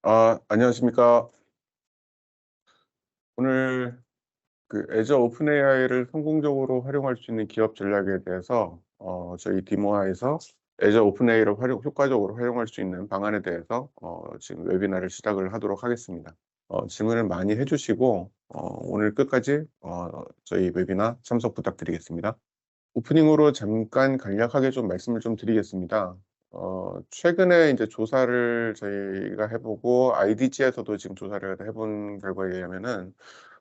안녕하십니까. 오늘 애저 오픈 AI를 성공적으로 활용할 수 있는 기업 전략에 대해서 저희 디모아에서 애저 오픈 AI를 효과적으로 활용할 수 있는 방안에 대해서 지금 웨비나를 시작을 하도록 하겠습니다. 질문을 많이 해 주시고 오늘 끝까지 저희 웨비나 참석 부탁드리겠습니다. 오프닝으로 잠깐 간략하게 좀 말씀을 좀 드리겠습니다. 최근에 이제 조사를 저희가 해 보고 IDG에서도 지금 조사를 해본 결과에 의하면은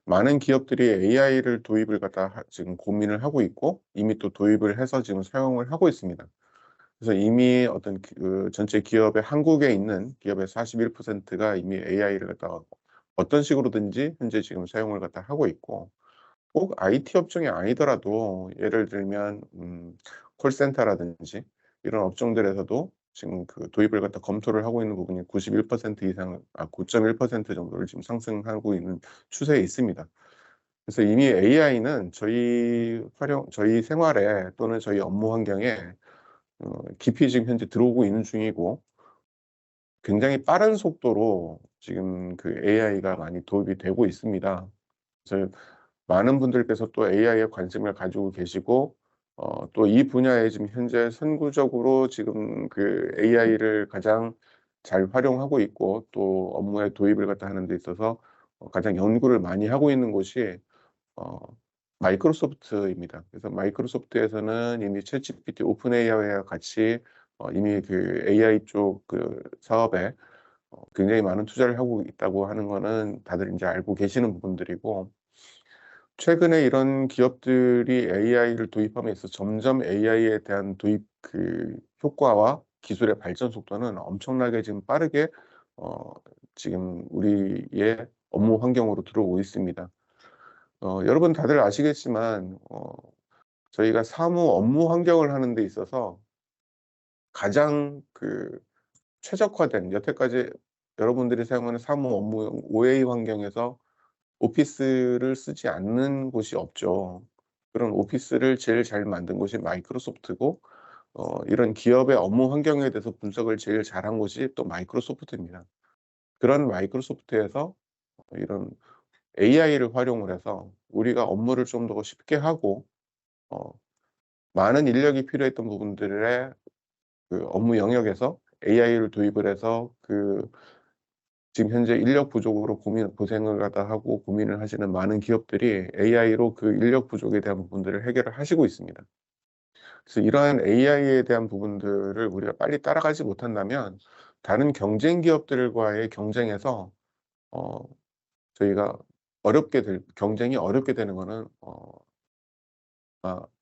많은 기업들이 AI를 도입을 갖다 지금 고민을 하고 있고 이미 또 도입을 해서 지금 사용을 하고 있습니다. 그래서 이미 어떤 전체 기업의 한국에 있는 기업의 41%가 이미 AI를 갖다가 어떤 식으로든지 현재 지금 사용을 갖다 하고 있고, 꼭 IT 업종이 아니더라도 예를 들면 콜센터라든지 이런 업종들에서도 지금 도입을 갖다 검토를 하고 있는 부분이 91% 이상, 9.1% 정도를 지금 상승하고 있는 추세에 있습니다. 그래서 이미 AI는 저희 생활에 또는 저희 업무 환경에 깊이 지금 현재 들어오고 있는 중이고, 굉장히 빠른 속도로 지금 AI가 많이 도입이 되고 있습니다. 그래서 많은 분들께서 또 AI에 관심을 가지고 계시고, 또 이 분야에 지금 현재 선구적으로 지금 AI를 가장 잘 활용하고 있고 또 업무에 도입을 갖다 하는 데 있어서 가장 연구를 많이 하고 있는 곳이 어 마이크로소프트입니다. 그래서 마이크로소프트에서는 이미 챗GPT 오픈 AI와 같이 이미 AI 쪽 사업에 굉장히 많은 투자를 하고 있다고 하는 거는 다들 인제 알고 계시는 부분들이고, 최근에 이런 기업들이 AI를 도입함에 있어서 점점 AI에 대한 도입 효과와 기술의 발전 속도는 엄청나게 지금 빠르게 어 지금 우리의 업무 환경으로 들어오고 있습니다. 여러분 다들 아시겠지만 저희가 사무 업무 환경을 하는 데 있어서 가장 최적화된, 여태까지 여러분들이 사용하는 사무 업무 OA 환경에서 오피스를 쓰지 않는 곳이 없죠. 그런 오피스를 제일 잘 만든 곳이 마이크로소프트고, 이런 기업의 업무 환경에 대해서 분석을 제일 잘한 곳이 또 마이크로소프트입니다. 그런 마이크로소프트에서 이런 AI를 활용을 해서 우리가 업무를 좀 더 쉽게 하고 어 많은 인력이 필요했던 부분들의 업무 영역에서 AI를 도입을 해서 지금 현재 인력 부족으로 고생을 하다 하고 고민을 하시는 많은 기업들이 AI로 인력 부족에 대한 부분들을 해결을 하시고 있습니다. 그래서 이러한 AI에 대한 부분들을 우리가 빨리 따라가지 못한다면 다른 경쟁 기업들과의 경쟁에서 어 저희가 경쟁이 어렵게 되는 거는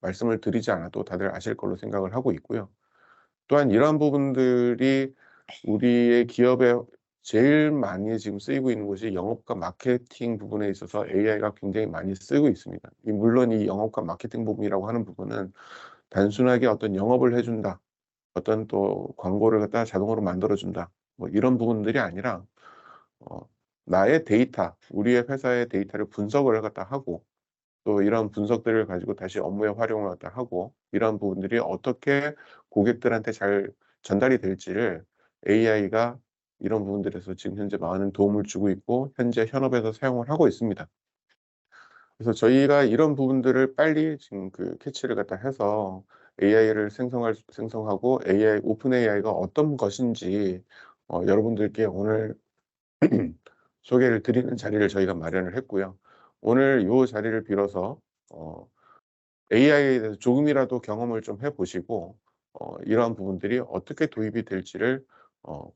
말씀을 드리지 않아도 다들 아실 걸로 생각을 하고 있고요. 또한 이러한 부분들이 우리의 기업에 제일 많이 지금 쓰이고 있는 곳이 영업과 마케팅 부분에 있어서 AI가 굉장히 많이 쓰이고 있습니다. 물론 이 영업과 마케팅 부분이라고 하는 부분은 단순하게 어떤 영업을 해 준다, 어떤 또 광고를 갖다가 자동으로 만들어 준다, 뭐 이런 부분들이 아니라 어 나의 데이터, 우리의 회사의 데이터를 분석을 갖다 하고 또 이런 분석들을 가지고 다시 업무에 활용을 갖다 하고, 이런 부분들이 어떻게 고객들한테 잘 전달이 될지를 AI가 이런 부분들에서 지금 현재 많은 도움을 주고 있고 현재 현업에서 사용을 하고 있습니다. 그래서 저희가 이런 부분들을 빨리 지금 캐치를 갖다 해서 AI를 생성하고 AI 오픈 AI가 어떤 것인지 여러분들께 오늘 소개를 드리는 자리를 저희가 마련을 했고요. 오늘 요 자리를 빌어서 어 AI에 대해서 조금이라도 경험을 좀 해 보시고 이러한 부분들이 어떻게 도입이 될지를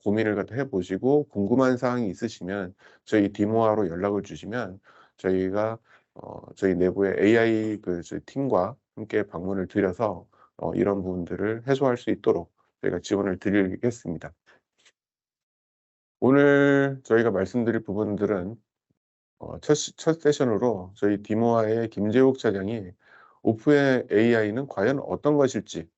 고민을 갖다 해 보시고, 궁금한 사항이 있으시면 저희 디모아로 연락을 주시면 저희가 저희 내부의 AI 저희 팀과 함께 방문을 드려서 이런 부분들을 해소할 수 있도록 저희가 지원을 드리겠습니다. 오늘 저희가 말씀드릴 부분들은 첫 세션으로 저희 디모아의 김재욱 차장이 오픈 AI는 과연 어떤 것일지,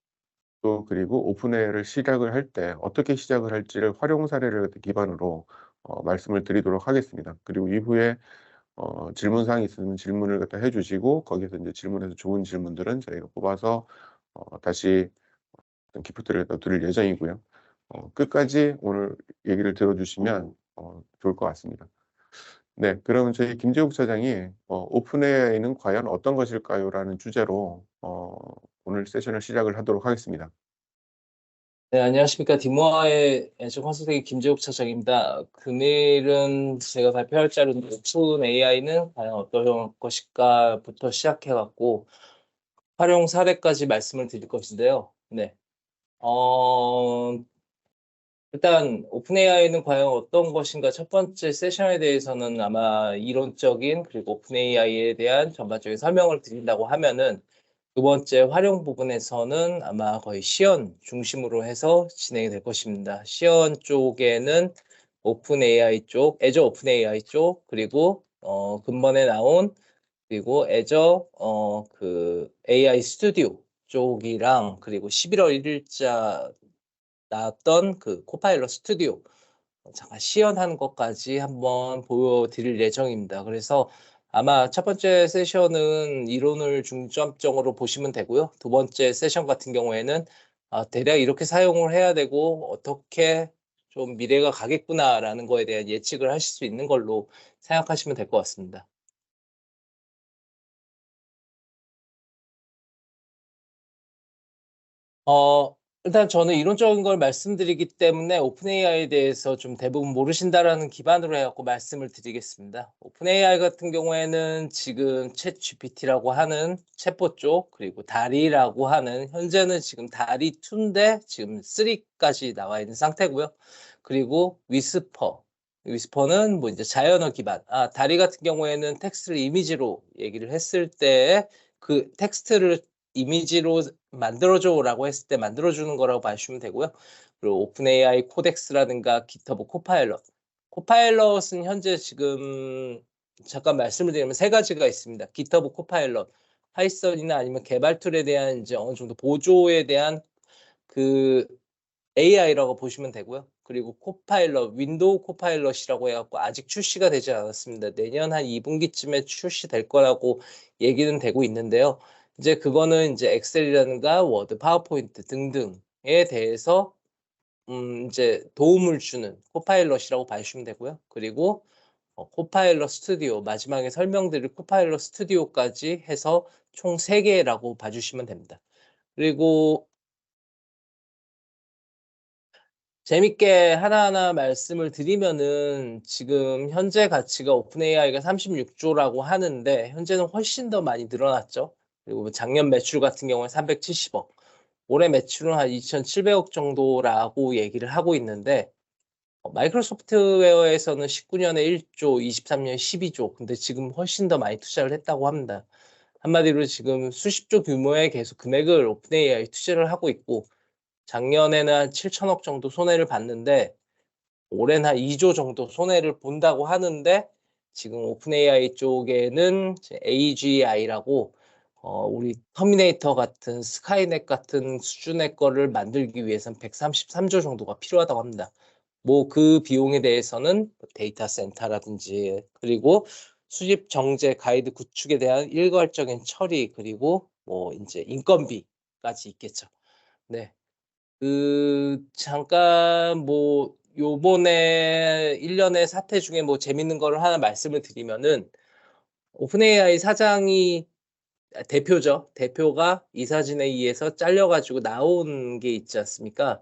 또 그리고 오픈 AI를 시작을 할 때 어떻게 시작을 할지를 활용 사례를 기반으로 말씀을 드리도록 하겠습니다. 그리고 이후에 질문 사항이 있으면 질문을 갖다 해 주시고, 거기에서 인제 질문해서 좋은 질문들은 저희가 뽑아서 다시 어떤 기프트를 갖다 드릴 예정이고요. 끝까지 오늘 얘기를 들어 주시면 좋을 것 같습니다. 네, 그러면 저희 김재욱 차장이 오픈 AI는 과연 어떤 것일까요? 라는 주제로 오늘 세션을 시작을 하도록 하겠습니다. 네, 안녕하십니까. 디모아의 애정 컨설팅 김재욱 차장입니다. 금일은 제가 발표할 자료는 오픈 AI는 과연 어떤 것일까부터 시작해갖고 활용 사례까지 말씀을 드릴 것인데요. 네. 일단 오픈 AI는 과연 어떤 것인가 첫 번째 세션에 대해서는 아마 이론적인 그리고 오픈 AI에 대한 전반적인 설명을 드린다고 하면은 두 번째 활용 부분에서는 아마 거의 시연 중심으로 해서 진행이 될 것입니다. 시연 쪽에는 오픈 AI 쪽, 애저 오픈 AI 쪽, 그리고 근번에 나온 그리고 애저 그 AI 스튜디오 쪽이랑 그리고 11월 1일자 나왔던 그 코파일럿 스튜디오 잠깐 시연하는 것까지 한번 보여드릴 예정입니다. 그래서 아마 첫 번째 세션은 이론을 중점적으로 보시면 되고요. 두 번째 세션 같은 경우에는 대략 이렇게 사용을 해야 되고 어떻게 좀 미래가 가겠구나라는 거에 대한 예측을 하실 수 있는 걸로 생각하시면 될 것 같습니다. 일단 저는 이론적인 걸 말씀드리기 때문에 오픈 AI에 대해서 좀 대부분 모르신다라는 기반으로 해갖고 말씀을 드리겠습니다. 오픈 AI 같은 경우에는 지금 챗 GPT라고 하는 챗봇 쪽, 그리고 다리라고 하는, 현재는 지금 다리 2인데 지금 3까지 나와 있는 상태고요. 그리고 위스퍼는 뭐 이제 자연어 기반. 다리 같은 경우에는 텍스트를 이미지로 얘기를 했을 때 그 텍스트를 이미지로 만들어줘라고 했을 때 만들어주는 거라고 봐주시면 되고요. 그리고 오픈 AI 코덱스라든가 기터브 코파일럿. 코파일럿은 현재 지금 잠깐 말씀을 드리면 세 가지가 있습니다. 기터브 코파일럿, 파이썬이나 아니면 개발 툴에 대한 이제 어느 정도 보조에 대한 그 AI라고 보시면 되고요. 그리고 코파일럿, 윈도우 코파일럿이라고 해갖고 아직 출시가 되지 않았습니다. 내년 한 2분기쯤에 출시될 거라고 얘기는 되고 있는데요. 이제 그거는 이제 엑셀이라든가 워드, 파워포인트 등등에 대해서 이제 도움을 주는 코파일럿이라고 봐주시면 되고요. 그리고 코파일럿 스튜디오, 마지막에 설명드릴 코파일럿 스튜디오까지 해서 총 3개라고 봐주시면 됩니다. 그리고 재밌게 하나하나 말씀을 드리면은 지금 현재 가치가 오픈 AI가 36조라고 하는데 현재는 훨씬 더 많이 늘어났죠. 그리고 작년 매출 같은 경우에 370억, 올해 매출은 한 2,700억 정도라고 얘기를 하고 있는데 마이크로소프트웨어에서는 19년에 1조, 23년에 12조, 근데 지금 훨씬 더 많이 투자를 했다고 합니다. 한마디로 지금 수십조 규모의 계속 금액을 오픈 AI 투자를 하고 있고 작년에는 한 7천억 정도 손해를 봤는데 올해는 한 2조 정도 손해를 본다고 하는데 지금 오픈 AI 쪽에는 AGI라고 우리 터미네이터 같은 스카이넷 같은 수준의 거를 만들기 위해서는 133조 정도가 필요하다고 합니다. 뭐 그 비용에 대해서는 데이터 센터라든지 그리고 수집 정제 가이드 구축에 대한 일괄적인 처리 그리고 뭐 이제 인건비까지 있겠죠. 네. 잠깐 뭐 요번에 1년의 사태 중에 뭐 재밌는 거를 하나 말씀을 드리면은 오픈AI 사장이 대표죠. 대표가 이사진에 의해서 잘려가지고 나온 게 있지 않습니까?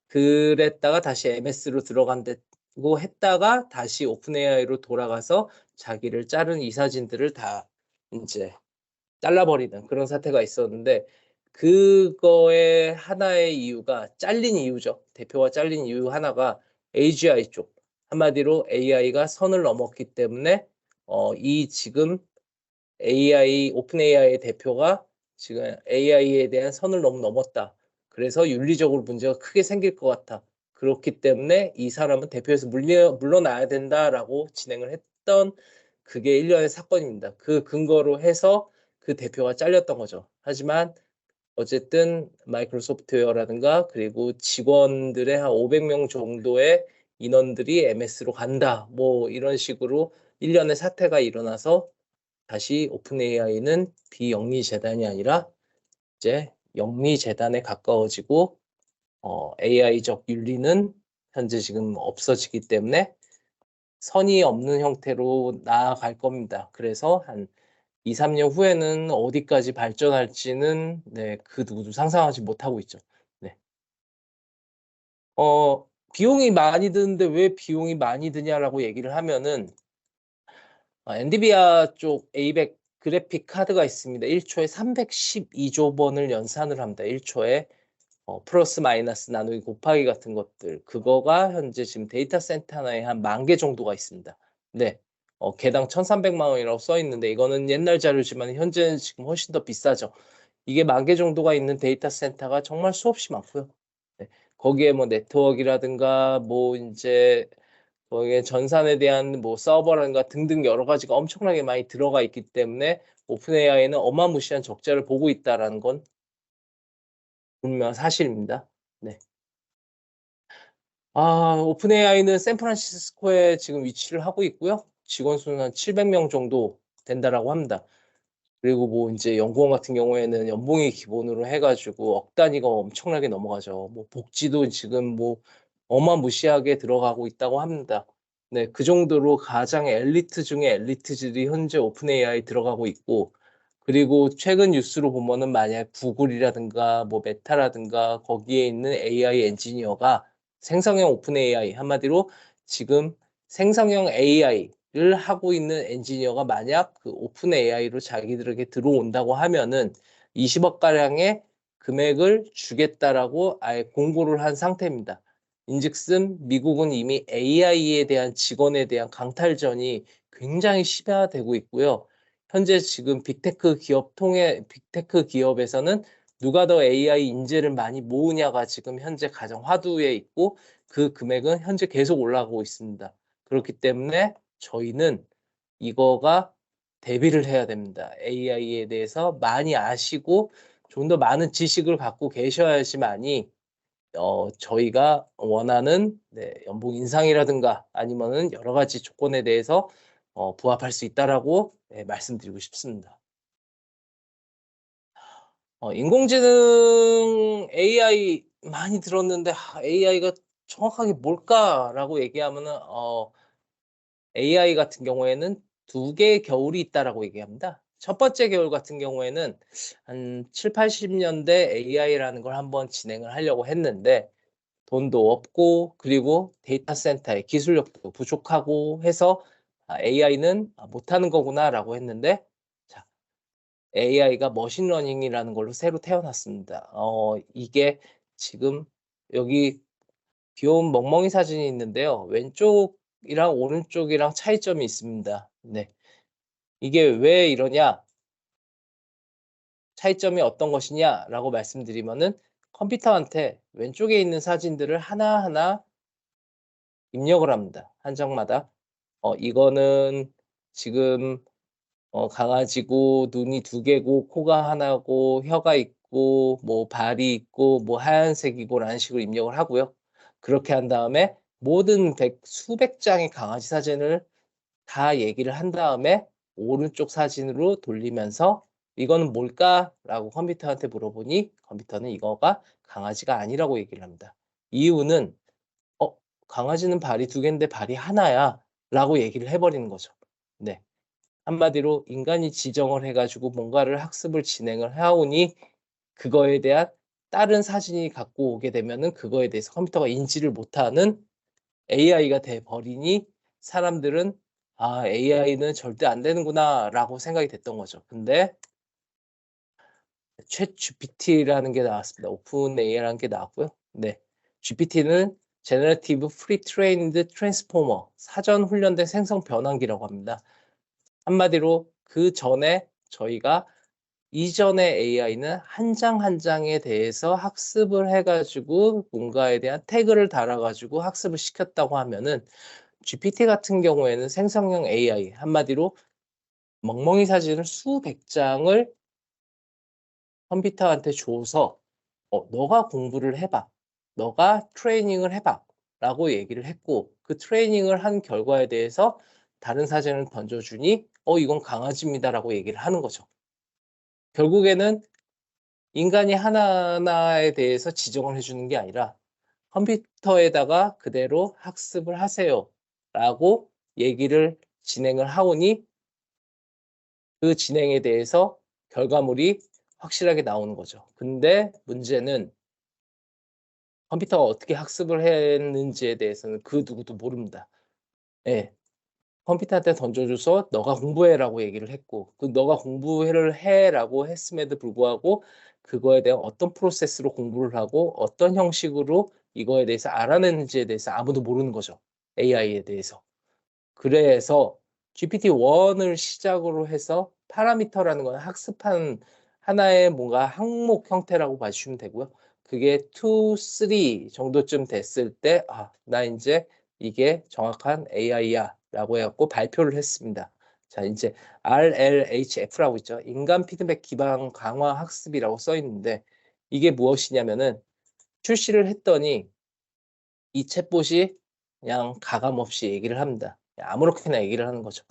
그랬다가 다시 MS로 들어간다고 했다가 다시 오픈AI로 돌아가서 자기를 자른 이사진들을 다 이제 잘라버리는 그런 사태가 있었는데 그거의 하나의 이유가 잘린 이유죠. 대표가 잘린 이유 하나가 AGI 쪽. 한마디로 AI가 선을 넘었기 때문에 이 지금 오픈 AI의 대표가 지금 AI에 대한 선을 너무 넘었다. 그래서 윤리적으로 문제가 크게 생길 것 같아. 그렇기 때문에 이 사람은 대표에서 물러나야 된다라고 진행을 했던 그게 일련의 사건입니다. 그 근거로 해서 그 대표가 잘렸던 거죠. 하지만 어쨌든 마이크로소프트웨어라든가 그리고 직원들의 한 500명 정도의 인원들이 MS로 간다. 뭐 이런 식으로 일련의 사태가 일어나서 다시 오픈 AI는 비영리 재단이 아니라 이제 영리 재단에 가까워지고 AI적 윤리는 현재 지금 없어지기 때문에 선이 없는 형태로 나아갈 겁니다. 그래서 한 2-3년 후에는 어디까지 발전할지는 네, 그 누구도 상상하지 못하고 있죠. 네. 비용이 많이 드는데 왜 비용이 많이 드냐라고 얘기를 하면은 엔비디아 쪽 A100 그래픽 카드가 있습니다. 1 초에 312조 번을 연산을 합니다. 1 초에 플러스 마이너스 나누기 곱하기 같은 것들 그거가 현재 지금 데이터 센터 하나에 한 10,000개 정도가 있습니다. 네. 개당 1,300만 원이라고 써 있는데 이거는 옛날 자료지만 현재는 지금 훨씬 더 비싸죠. 이게 10,000개 정도가 있는 데이터 센터가 정말 수없이 많고요. 네. 거기에 뭐 네트워크라든가 뭐 인제 거기에 전산에 대한 뭐 서버라든가 등등 여러 가지가 엄청나게 많이 들어가 있기 때문에 오픈 AI는 어마무시한 적자를 보고 있다라는 건 분명 사실입니다. 네. 오픈 AI는 샌프란시스코에 지금 위치를 하고 있고요. 직원 수는 한 700명 정도 된다라고 합니다. 그리고 뭐 인제 연구원 같은 경우에는 연봉이 기본으로 해 가지고 억 단위가 엄청나게 넘어가죠. 뭐 복지도 지금 뭐 어마무시하게 들어가고 있다고 합니다. 네. 그 정도로 가장 엘리트 중의 엘리트들이 현재 오픈 AI 들어가고 있고 그리고 최근 뉴스로 보면은 만약 구글이라든가 뭐 메타라든가 거기에 있는 AI 엔지니어가 생성형 오픈 AI 한마디로 지금 생성형 AI를 하고 있는 엔지니어가 만약 그 오픈 AI로 자기들에게 들어온다고 하면은 20억 가량의 금액을 주겠다라고 아예 공고를 한 상태입니다. 인즉슨 미국은 이미 AI에 대한 직원에 대한 강탈전이 굉장히 심화되고 있고요. 현재 지금 빅테크 기업에서는 누가 더 AI 인재를 많이 모으냐가 지금 현재 가장 화두에 있고 그 금액은 현재 계속 올라가고 있습니다. 그렇기 때문에 저희는 이거가 대비를 해야 됩니다. AI에 대해서 많이 아시고 좀 더 많은 지식을 갖고 계셔야지만이 저희가 원하는 네, 연봉 인상이라든가 아니면은 여러 가지 조건에 대해서 부합할 수 있다라고 네, 말씀드리고 싶습니다. 인공지능 AI 많이 들었는데 AI가 정확하게 뭘까라고 얘기하면은 AI 같은 경우에는 두 개의 겨울이 있다라고 얘기합니다. 첫 번째 겨울 같은 경우에는 한 7-80 년대 AI라는 걸 한번 진행을 하려고 했는데 돈도 없고 그리고 데이터 센터의 기술력도 부족하고 해서 'AI는 못하는 거구나.'라고 했는데 자 AI가 머신러닝이라는 걸로 새로 태어났습니다. 이게 지금 여기 귀여운 멍멍이 사진이 있는데요. 왼쪽이랑 오른쪽이랑 차이점이 있습니다. 네. 이게 왜 이러냐? 차이점이 어떤 것이냐라고 말씀드리면은 컴퓨터한테 왼쪽에 있는 사진들을 하나하나 입력을 합니다, 한 장마다. 이거는 지금 강아지고 눈이 2개고 코가 하나고 혀가 있고 뭐 발이 있고 뭐 하얀색이고라는 식으로 입력을 하고요. 그렇게 한 다음에 모든 수백 장의 강아지 사진을 다 얘기를 한 다음에 오른쪽 사진으로 돌리면서 "이거는 뭘까?"라고 컴퓨터한테 물어보니 컴퓨터는 이거가 강아지가 아니라고 얘기를 합니다. 이유는 "어 강아지는 발이 2개인데 발이 하나야."라고 얘기를 해 버리는 거죠. 네. 한마디로 인간이 지정을 해 가지고 뭔가를 학습을 진행을 하오니 그거에 대한 다른 사진이 갖고 오게 되면은 그거에 대해서 컴퓨터가 인지를 못하는 AI가 돼 버리니 사람들은 '아 AI는 절대 안 되는구나.'라고 생각이 됐던 거죠. 근데 챗GPT라는 게 나왔습니다. 오픈 AI라는 게 나왔고요. 네. GPT는 Generative Pre-trained Transformer 사전 훈련된 생성 변환기라고 합니다. 한마디로 그전에 저희가 이전의 AI는 한 장 한 장에 대해서 학습을 해 가지고 뭔가에 대한 태그를 달아 가지고 학습을 시켰다고 하면은 GPT 같은 경우에는 생성형 AI 한마디로 멍멍이 사진을 수백 장을 컴퓨터한테 줘서 "너가 공부를 해 봐. 너가 트레이닝을 해 봐."라고 얘기를 했고 그 트레이닝을 한 결과에 대해서 다른 사진을 던져 주니 이건 강아지입니다."라고 얘기를 하는 거죠. 결국에는 인간이 하나하나에 대해서 지정을 해 주는 게 아니라 "컴퓨터에다가 그대로 학습을 하세요."라고 얘기를 진행을 하오니 그 진행에 대해서 결과물이 확실하게 나오는 거죠. 근데 문제는 컴퓨터가 어떻게 학습을 했는지에 대해서는 그 누구도 모릅니다. 예. 컴퓨터한테 던져줘서 "너가 공부해."라고 얘기를 했고 그 "너가 공부를 해."라고 했음에도 불구하고 그거에 대한 어떤 프로세스로 공부를 하고 어떤 형식으로 이거에 대해서 알아냈는지에 대해서 아무도 모르는 거죠, AI에 대해서. 그래서 GPT-1을 시작으로 해서 파라미터라는 건 학습한 하나의 뭔가 항목 형태라고 봐주시면 되고요. 그게 2, 3 정도쯤 됐을 때 '아 나 인제 이게 정확한 AI야.'라고 해 갖고 발표를 했습니다. 자 인제 RLHF라고 있죠. 인간 피드백 기반 강화 학습이라고 써 있는데 이게 무엇이냐면은 출시를 했더니 이 챗봇이 그냥 가감 없이 얘기를 합니다. 아무렇게나 얘기를 하는 거죠.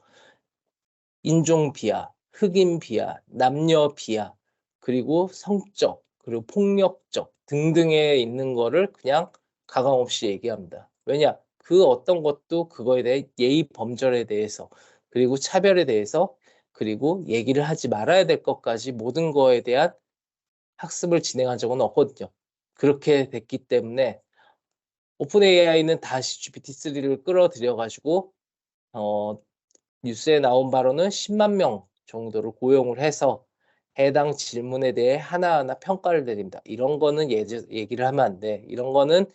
인종 비하, 흑인 비하, 남녀 비하, 그리고 성적, 그리고 폭력적 등등에 있는 거를 그냥 가감 없이 얘기합니다. 왜냐? 그 어떤 것도 그거에 대해 예의 범절에 대해서 그리고 차별에 대해서 그리고 얘기를 하지 말아야 될 것까지 모든 거에 대한 학습을 진행한 적은 없거든요. 그렇게 됐기 때문에 오픈 AI는 다시 GPT-3를 끌어들여 가지고 어 뉴스에 나온 바로는 10만 명 정도를 고용을 해서 해당 질문에 대해 하나하나 평가를 내립니다. "이런 거는 예제 얘기를 하면 안 돼. 이런 거는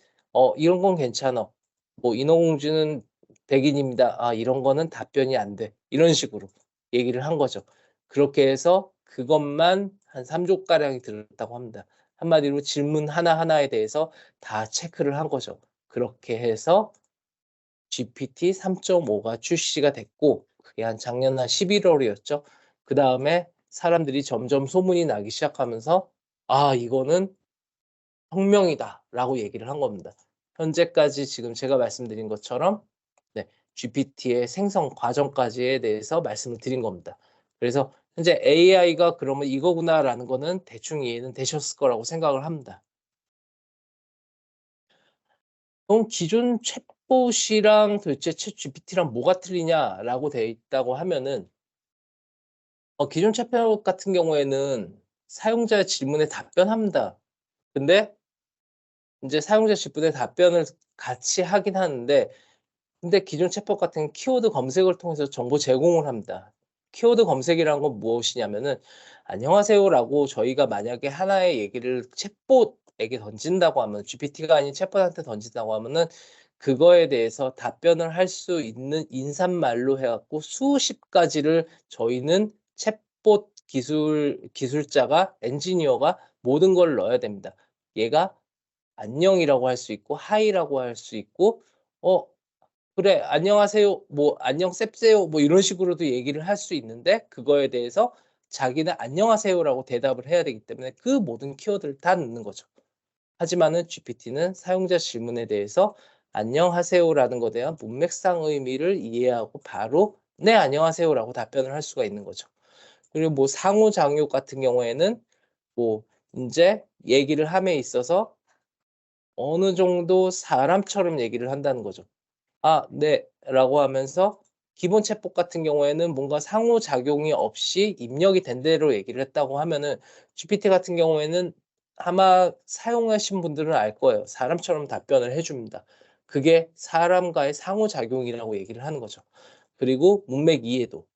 이런 건 괜찮아. 뭐 인어공주는 백인입니다. 아 이런 거는 답변이 안 돼." 이런 식으로 얘기를 한 거죠. 그렇게 해서 그것만 한 3조 가량이 들었다고 합니다. 한마디로 질문 하나하나에 대해서 다 체크를 한 거죠. 그렇게 해서 GPT 3.5가 출시가 됐고 그게 한 작년 한 11월 월이었죠. 그다음에 사람들이 점점 소문이 나기 시작하면서 "아 이거는 혁명이다."라고 얘기를 한 겁니다. 현재까지 지금 제가 말씀드린 것처럼 네 GPT의 생성 과정까지에 대해서 말씀을 드린 겁니다. 그래서 현재 'AI가 그러면 이거구나.'라는 거는 대충 이해는 되셨을 거라고 생각을 합니다. 그럼 기존 챗봇이랑 도대체 챗GPT랑 뭐가 틀리냐라고 돼 있다고 하면은 기존 챗봇 같은 경우에는 사용자의 질문에 답변합니다. 근데 인제 사용자 질문에 답변을 같이 하긴 하는데 근데 기존 챗봇 같은 경우는 키워드 검색을 통해서 정보 제공을 합니다. 키워드 검색이라는 건 무엇이냐면은 "안녕하세요."라고 저희가 만약에 하나의 얘기를 챗봇에게 던진다고 하면 GPT가 아닌 챗봇한테 던진다고 하면은 그거에 대해서 답변을 할 수 있는 인사말로 해 갖고 수십 가지를 저희는 챗봇 기술자가 엔지니어가 모든 걸 넣어야 됩니다. 얘가 안녕이라고 할 수 있고 하이라고 할 수 있고 어 그래 "안녕하세요." 뭐 "안녕 셉세요." 뭐 이런 식으로도 얘기를 할 수 있는데 그거에 대해서 자기는 "안녕하세요."라고 대답을 해야 되기 때문에 그 모든 키워드를 다 넣는 거죠. 하지만은 GPT는 사용자 질문에 대해서 "안녕하세요."라는 것에 대한 문맥상 의미를 이해하고 바로 "네 안녕하세요."라고 답변을 할 수가 있는 거죠. 그리고 뭐 상호작용 같은 경우에는 뭐 인제 얘기를 함에 있어서 어느 정도 사람처럼 얘기를 한다는 거죠. "아 네."라고 하면서 기본 챗봇 같은 경우에는 뭔가 상호작용이 없이 입력이 된 대로 얘기를 했다고 하면은 GPT 같은 경우에는 아마 사용하신 분들은 알 거예요. 사람처럼 답변을 해 줍니다. 그게 사람과의 상호작용이라고 얘기를 하는 거죠. 그리고 문맥 이해도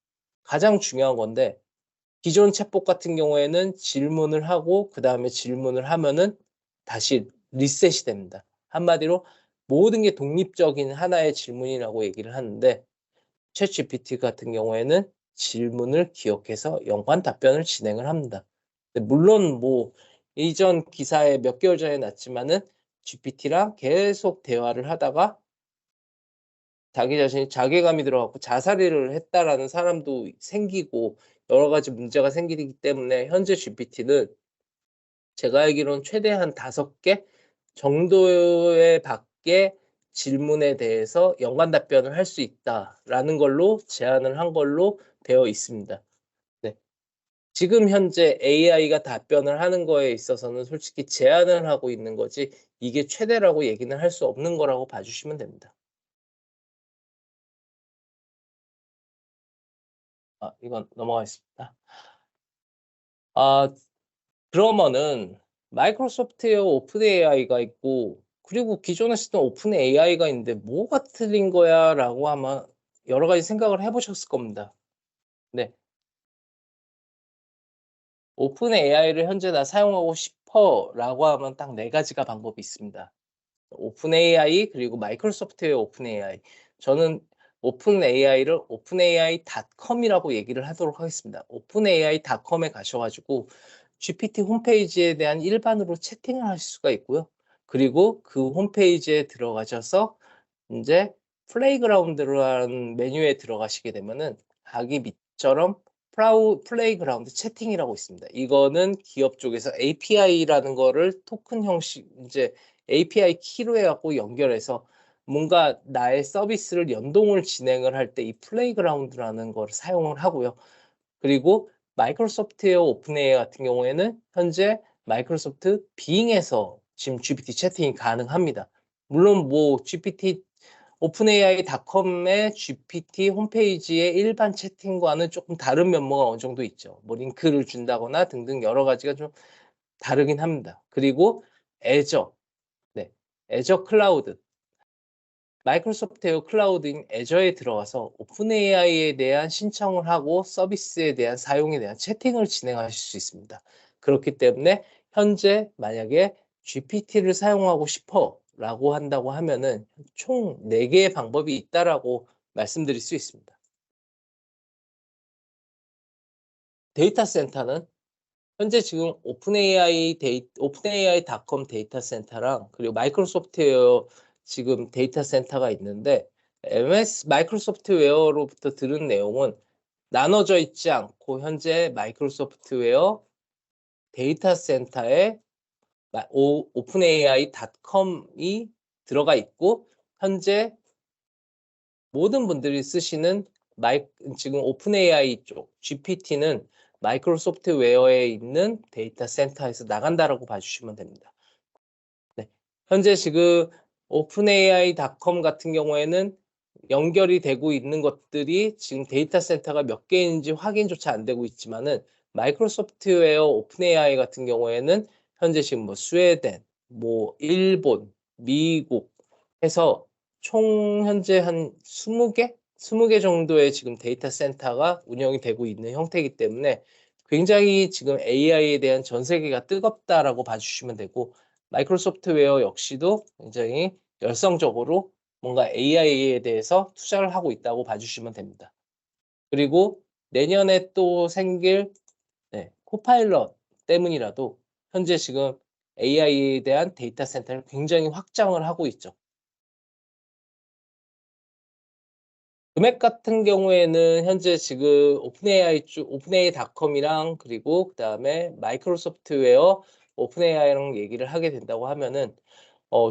가장 중요한 건데 기존 챗봇 같은 경우에는 질문을 하고 그다음에 질문을 하면은 다시 리셋이 됩니다. 한마디로 모든 게 독립적인 하나의 질문이라고 얘기를 하는데 챗GPT 같은 경우에는 질문을 기억해서 연관 답변을 진행을 합니다. 근데 물론 뭐 이전 기사에 몇 개월 전에 났지만은 GPT랑 계속 대화를 하다가 자기 자신이 자괴감이 들어 갖고 자살을 했다라는 사람도 생기고 여러 가지 문제가 생기기 때문에 현재 GPT는 제가 알기로는 최대 한 5개 정도의 밖에 질문에 대해서 연관 답변을 할 수 있다라는 걸로 제한을 한 걸로 되어 있습니다. 네. 지금 현재 AI가 답변을 하는 거에 있어서는 솔직히 제한을 하고 있는 거지 이게 최대라고 얘기는 할 수 없는 거라고 봐 주시면 됩니다. 이건 넘어가겠습니다. 그러면은 마이크로소프트웨어 오픈 AI가 있고 그리고 기존에 쓰던 오픈 AI가 있는데 뭐가 틀린 거야라고 아마 여러 가지 생각을 해보셨을 겁니다. 네, 오픈 AI를 현재 나 사용하고 싶어라고 하면 딱 네 가지가 방법이 있습니다. 오픈 AI 그리고 마이크로소프트웨어 오픈 AI. 저는 오픈 AI를 openai.com이라고 얘기를 하도록 하겠습니다. openai.com에 가셔가지고 GPT 홈페이지에 대한 일반으로 채팅을 하실 수가 있고요. 그리고 그 홈페이지에 들어가셔서 이제 플레이그라운드라는 메뉴에 들어가시게 되면은 아기 밑처럼 플레이그라운드 채팅이라고 있습니다. 이거는 기업 쪽에서 API라는 거를 토큰 형식 이제 API 키로 해갖고 연결해서 뭔가 나의 서비스를 연동을 진행을 할 때 이 플레이그라운드라는 걸 사용을 하고요. 그리고 마이크로소프트웨어 오픈 AI 같은 경우에는 현재 마이크로소프트 빙에서 지금 GPT 채팅이 가능합니다. 물론 뭐 GPT 오픈AI.com의 GPT 홈페이지의 일반 채팅과는 조금 다른 면모가 어느 정도 있죠. 뭐 링크를 준다거나 등등 여러 가지가 좀 다르긴 합니다. 그리고 애저, 네, 애저 클라우드, 마이크로소프트 클라우드인 애저에 들어가서 오픈AI에 대한 신청을 하고 서비스에 대한 사용에 대한 채팅을 진행하실 수 있습니다. 그렇기 때문에 현재 만약에 GPT를 사용하고 싶어 라고 한다고 하면은 총 4개의 방법이 있다라고 말씀드릴 수 있습니다. 데이터 센터는 현재 지금 오픈AI.com 데이터 센터랑 그리고 마이크로소프트웨어 지금 데이터 센터가 있는데 마이크로소프트웨어로부터 들은 내용은 나눠져 있지 않고 현재 마이크로소프트웨어 데이터 센터에 openai.com이 들어가 있고 현재 모든 분들이 쓰시는 지금 오픈AI 쪽 GPT는 마이크로소프트웨어에 있는 데이터 센터에서 나간다라고 봐주시면 됩니다. 네. 현재 지금 오픈AI.com 같은 경우에는 연결이 되고 있는 것들이 지금 데이터 센터가 몇 개인지 확인조차 안 되고 있지만은 마이크로소프트웨어 오픈AI 같은 경우에는 현재 지금 뭐 스웨덴, 뭐 일본, 미국 해서 총 현재 한 20개? 20개 정도의 지금 데이터 센터가 운영이 되고 있는 형태이기 때문에 굉장히 지금 AI에 대한 전 세계가 뜨겁다라고 봐주시면 되고 마이크로소프트웨어 역시도 굉장히 열성적으로 뭔가 AI에 대해서 투자를 하고 있다고 봐주시면 됩니다. 그리고 내년에 또 생길 코파일럿 때문이라도 현재 지금 AI에 대한 데이터 센터를 굉장히 확장을 하고 있죠. 금액 같은 경우에는 현재 지금 오픈AI.com이랑 그리고 그다음에 마이크로소프트웨어 오픈AI랑 얘기를 하게 된다고 하면은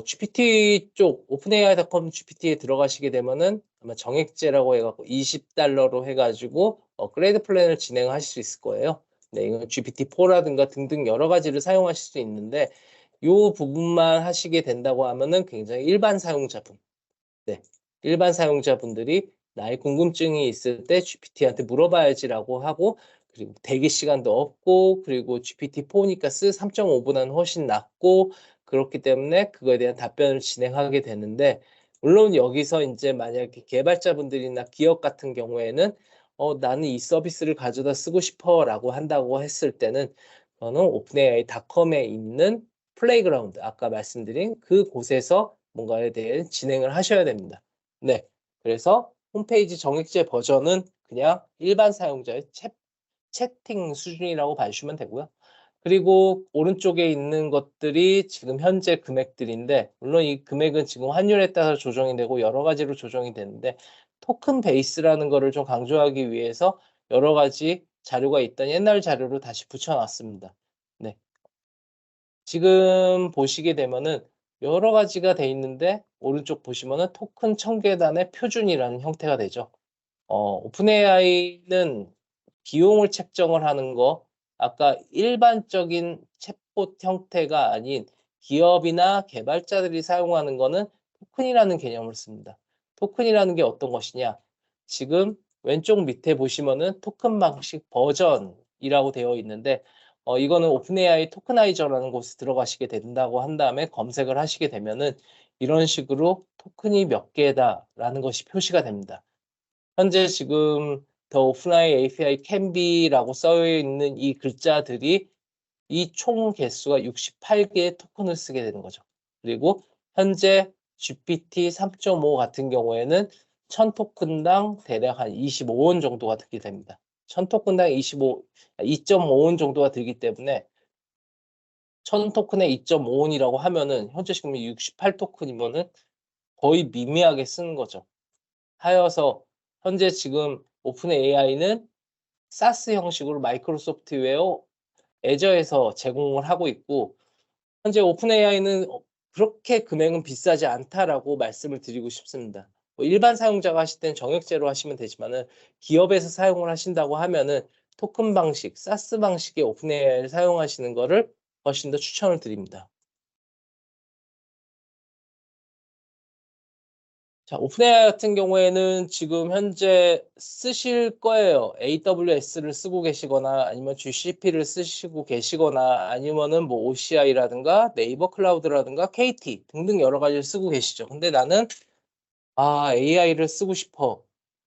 GPT 쪽 오픈AI.com GPT에 들어가시게 되면은 아마 정액제라고 해갖고 $20로 해가지고 업그레이드 플랜을 진행하실 수 있을 거예요. 네, 이건 GPT-4라든가 등등 여러 가지를 사용하실 수 있는데 이 부분만 하시게 된다고 하면은 굉장히 일반 사용자분, 네, 일반 사용자분들이 나의 궁금증이 있을 때 GPT한테 물어봐야지라고 하고 그리고 대기 시간도 없고 그리고 GPT-4니까 3.5보다는 훨씬 낮고 그렇기 때문에 그거에 대한 답변을 진행하게 되는데 물론 여기서 이제 만약에 개발자분들이나 기업 같은 경우에는 나는 이 서비스를 가져다 쓰고 싶어라고 한다고 했을 때는 저는 오픈AI.com에 있는 플레이그라운드 아까 말씀드린 그 곳에서 뭔가에 대해 진행을 하셔야 됩니다. 네, 그래서 홈페이지 정액제 버전은 그냥 일반 사용자의 채팅 수준이라고 봐주시면 되고요. 그리고 오른쪽에 있는 것들이 지금 현재 금액들인데 물론 이 금액은 지금 환율에 따라 조정이 되고 여러 가지로 조정이 되는데 토큰 베이스라는 거를 좀 강조하기 위해서 여러 가지 자료가 있던 옛날 자료로 다시 붙여놨습니다. 네. 지금 보시게 되면은 여러 가지가 돼 있는데 오른쪽 보시면은 토큰 1000개단의 표준이라는 형태가 되죠. 오픈AI는 비용을 책정을 하는 거 아까 일반적인 챗봇 형태가 아닌 기업이나 개발자들이 사용하는 거는 토큰이라는 개념을 씁니다. 토큰이라는 게 어떤 것이냐? 지금 왼쪽 밑에 보시면은 토큰 방식 버전이라고 되어 있는데 이거는 오픈AI 토크나이저라는 곳에 들어가시게 된다고 한 다음에 검색을 하시게 되면은 이런 식으로 토큰이 몇 개다라는 것이 표시가 됩니다. 현재 지금 The OpenAI API can be라고 써 있는 이 글자들이 이 총 개수가 68개의 토큰을 쓰게 되는 거죠. 그리고 현재 GPT 3.5 같은 경우에는 1000토큰당 대략 한 25원 정도가 들게 됩니다. 1000토큰당 2.5원 정도가 들기 때문에 1000토큰에 2.5원이라고 하면은 현재 지금 68토큰이면은 거의 미미하게 쓰는 거죠. 하여서 현재 지금 오픈 AI는 사스 형식으로 마이크로소프트웨어 애저에서 제공을 하고 있고 현재 오픈 AI는 그렇게 금액은 비싸지 않다라고 말씀을 드리고 싶습니다. 뭐 일반 사용자가 하실 때는 정액제로 하시면 되지만은 기업에서 사용을 하신다고 하면은 토큰 방식, 사스 방식의 오픈 AI를 사용하시는 거를 훨씬 더 추천을 드립니다. 자, 오픈AI 같은 경우에는 지금 현재 쓰실 거예요. AWS를 쓰고 계시거나 아니면 GCP를 쓰시고 계시거나 아니면은 뭐 OCI라든가 네이버 클라우드라든가 KT 등등 여러 가지를 쓰고 계시죠. 근데 나는 AI를 쓰고 싶어.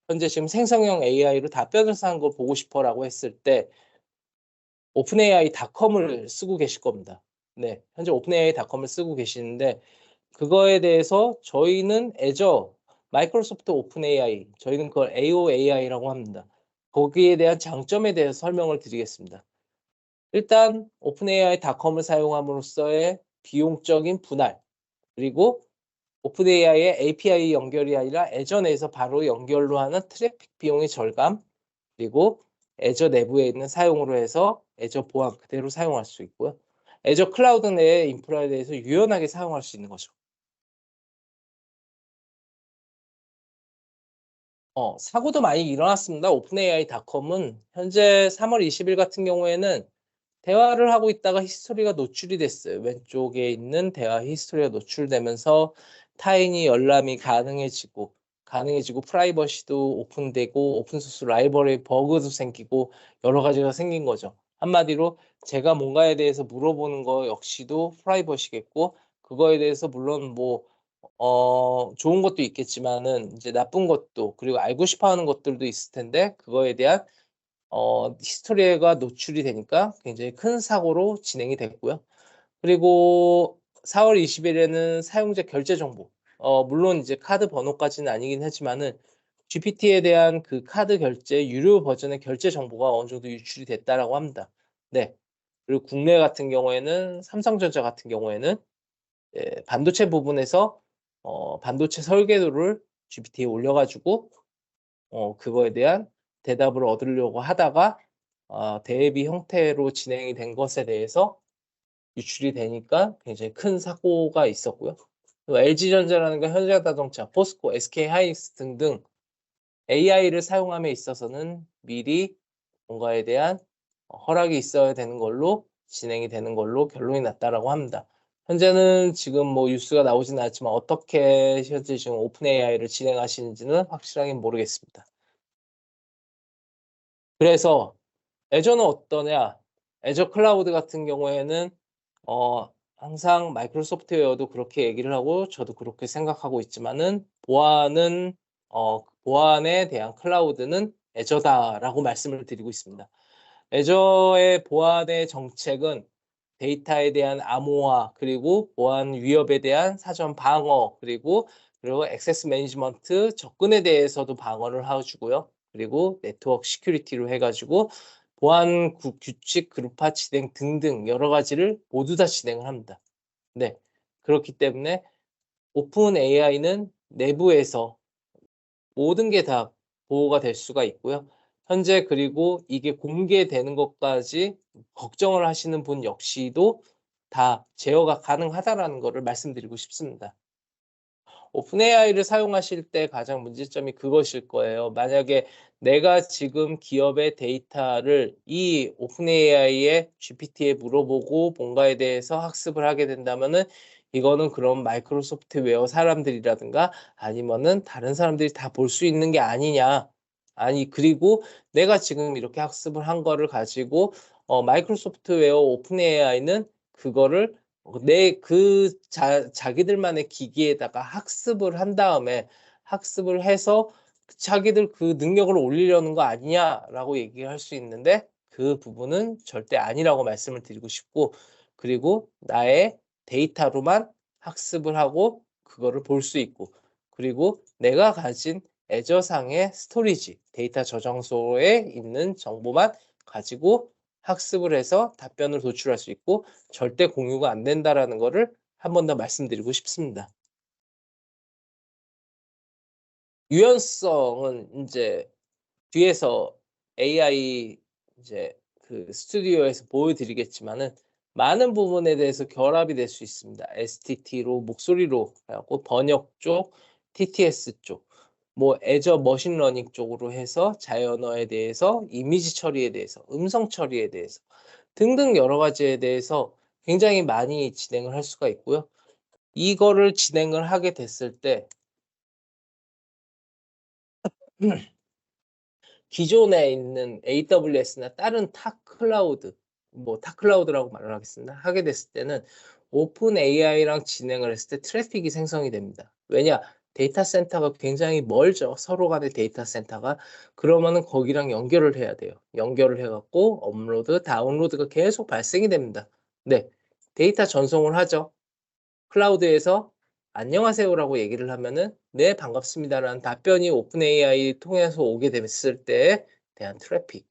현재 지금 생성형 AI로 답변을 사는 걸 보고 싶어라고 했을 때 오픈AI.com을 쓰고 계실 겁니다. 네, 현재 오픈AI.com을 쓰고 계시는데 그거에 대해서 저희는 애저 마이크로소프트 오픈 AI 저희는 그걸 AOAI라고 합니다. 거기에 대한 장점에 대해서 설명을 드리겠습니다. 일단 오픈AI.com을 사용함으로써의 비용적인 분할 그리고 오픈AI의 API 연결이 아니라 애저 내에서 바로 연결로 하는 트래픽 비용의 절감 그리고 애저 내부에 있는 사용으로 해서 애저 보안 그대로 사용할 수 있고요. 애저 클라우드 내의 인프라에 대해서 유연하게 사용할 수 있는 거죠. 사고도 많이 일어났습니다. 오픈AI.com은 현재 3월 20일 같은 경우에는 대화를 하고 있다가 히스토리가 노출이 됐어요. 왼쪽에 있는 대화 히스토리가 노출되면서 타인이 열람이 가능해지고 프라이버시도 오픈되고 오픈소스 라이브러리 버그도 생기고 여러 가지가 생긴 거죠. 한마디로 제가 뭔가에 대해서 물어보는 거 역시도 프라이버시겠고 그거에 대해서 물론 뭐 좋은 것도 있겠지만은 이제 나쁜 것도 그리고 알고 싶어 하는 것들도 있을 텐데 그거에 대한 히스토리가 노출이 되니까 굉장히 큰 사고로 진행이 됐고요. 그리고 4월 20일에는 사용자 결제 정보 물론 이제 카드 번호까지는 아니긴 하지만은 GPT에 대한 그 카드 결제 유료 버전의 결제 정보가 어느 정도 유출이 됐다라고 합니다. 네. 그리고 국내 같은 경우에는 삼성전자 같은 경우에는 반도체 부분에서 반도체 설계도를 GPT에 올려가지고 그거에 대한 대답을 얻으려고 하다가 대비 형태로 진행이 된 것에 대해서 유출이 되니까 굉장히 큰 사고가 있었고요. LG전자라든가 현대자동차, 포스코, SK하이닉스 등등 AI를 사용함에 있어서는 미리 뭔가에 대한 허락이 있어야 되는 걸로 진행이 되는 걸로 결론이 났다라고 합니다. 현재는 지금 뭐 뉴스가 나오지는 않지만 어떻게 현재 지금 오픈 AI를 진행하시는지는 확실하게 모르겠습니다. 그래서 애저는 어떠냐? 애저 클라우드 같은 경우에는 항상 마이크로소프트웨어도 그렇게 얘기를 하고 저도 그렇게 생각하고 있지만은 보안에 대한 클라우드는 애저다라고 말씀을 드리고 있습니다. 애저의 보안의 정책은 데이터에 대한 암호화 그리고 보안 위협에 대한 사전 방어 그리고 액세스 매니지먼트 접근에 대해서도 방어를 해주고요. 그리고 네트워크 시큐리티로 해가지고 보안 규칙 그룹화 진행 등등 여러 가지를 모두 다 진행을 합니다. 네, 그렇기 때문에 오픈 AI는 내부에서 모든 게 다 보호가 될 수가 있고요. 현재 그리고 이게 공개되는 것까지 걱정을 하시는 분 역시도 다 제어가 가능하다라는 것을 말씀드리고 싶습니다. 오픈AI를 사용하실 때 가장 문제점이 그것일 거예요. 만약에 내가 지금 기업의 데이터를 이 오픈AI의 GPT에 물어보고 뭔가에 대해서 학습을 하게 된다면은 이거는 그럼 마이크로소프트웨어 사람들이라든가 아니면은 다른 사람들이 다 볼 수 있는 게 아니냐. 아니, 그리고 내가 지금 이렇게 학습을 한 거를 가지고 마이크로소프트 웨어 오픈 AI는 그거를 자기들만의 기기에다가 학습을 한 다음에 학습을 해서 자기들 그 능력을 올리려는 거 아니냐라고 얘기를 할 수 있는데 그 부분은 절대 아니라고 말씀을 드리고 싶고, 그리고 나의 데이터로만 학습을 하고 그거를 볼 수 있고, 그리고 내가 가진 애저상의 스토리지, 데이터 저장소에 있는 정보만 가지고 학습을 해서 답변을 도출할 수 있고 절대 공유가 안 된다라는 거를 한 번 더 말씀드리고 싶습니다. 유연성은 이제 뒤에서 AI 이제 그 스튜디오에서 보여드리겠지만은 많은 부분에 대해서 결합이 될 수 있습니다. STT로 목소리로 해갖고 번역 쪽, TTS 쪽, 뭐 애저 머신러닝 쪽으로 해서 자연 언어에 대해서, 이미지 처리에 대해서, 음성 처리에 대해서 등등 여러 가지에 대해서 굉장히 많이 진행을 할 수가 있고요. 이거를 진행을 하게 됐을 때 기존에 있는 AWS나 다른 타 클라우드, 뭐 타 클라우드라고 말을 하겠습니다. 하게 됐을 때는 오픈 AI랑 진행을 했을 때 트래픽이 생성이 됩니다. 왜냐? 데이터 센터가 굉장히 멀죠. 서로 간의 데이터 센터가. 그러면은 거기랑 연결을 해야 돼요. 연결을 해갖고 업로드, 다운로드가 계속 발생이 됩니다. 네. 데이터 전송을 하죠. 클라우드에서 안녕하세요라고 얘기를 하면은 네, 반갑습니다라는 답변이 오픈 AI 통해서 오게 됐을 때에 대한 트래픽.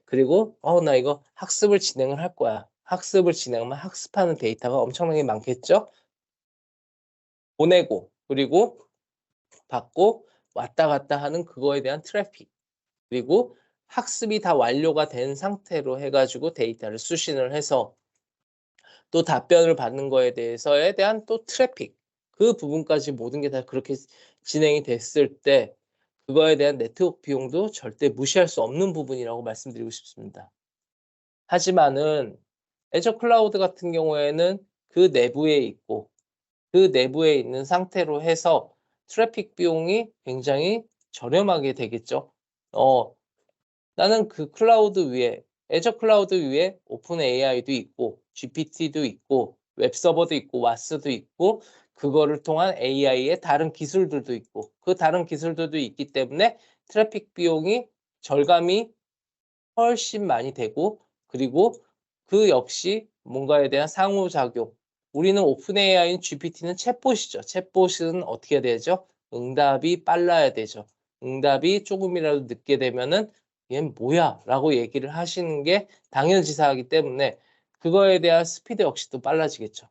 그리고 나 이거 학습을 진행을 할 거야. 학습을 진행하면 학습하는 데이터가 엄청나게 많겠죠? 보내고 그리고 받고 왔다 갔다 하는 그거에 대한 트래픽. 그리고 학습이 다 완료가 된 상태로 해가지고 데이터를 수신을 해서 또 답변을 받는 거에 대해서에 대한 또 트래픽, 그 부분까지 모든 게 다 그렇게 진행이 됐을 때 그거에 대한 네트워크 비용도 절대 무시할 수 없는 부분이라고 말씀드리고 싶습니다. 하지만은 애저 클라우드 같은 경우에는 그 내부에 있고 그 내부에 있는 상태로 해서 트래픽 비용이 굉장히 저렴하게 되겠죠. 나는 그 클라우드 위에, 애저 클라우드 위에 오픈 AI도 있고 GPT도 있고 웹서버도 있고 와스도 있고 그거를 통한 AI의 다른 기술들도 있고 그 다른 기술들도 있기 때문에 트래픽 비용이 절감이 훨씬 많이 되고, 그리고 그 역시 뭔가에 대한 상호작용. 우리는 오픈 AI인 GPT는 챗봇이죠. 챗봇은 어떻게 되죠? 응답이 빨라야 되죠. 응답이 조금이라도 늦게 되면은 얘는 뭐야? 라고 얘기를 하시는 게 당연지사하기 때문에 그거에 대한 스피드 역시도 빨라지겠죠.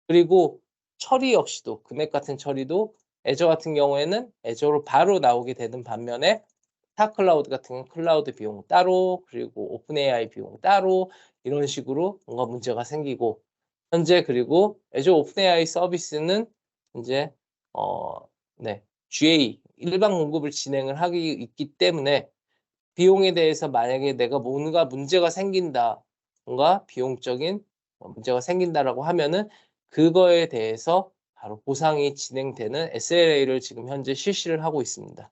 그리고 처리 역시도 금액 같은 처리도 애저 같은 경우에는 애저로 바로 나오게 되는 반면에 타 클라우드 같은 경우는 클라우드 비용 따로, 그리고 오픈 AI 비용 따로, 이런 식으로 뭔가 문제가 생기고, 현재 그리고 애저 오픈 AI 서비스는 이제 어 네, GA 일반 공급을 진행을 하기 있기 때문에 비용에 대해서 만약에 내가 뭔가 문제가 생긴다, 뭔가 비용적인 문제가 생긴다라고 하면은 그거에 대해서 바로 보상이 진행되는 SLA를 지금 현재 실시를 하고 있습니다.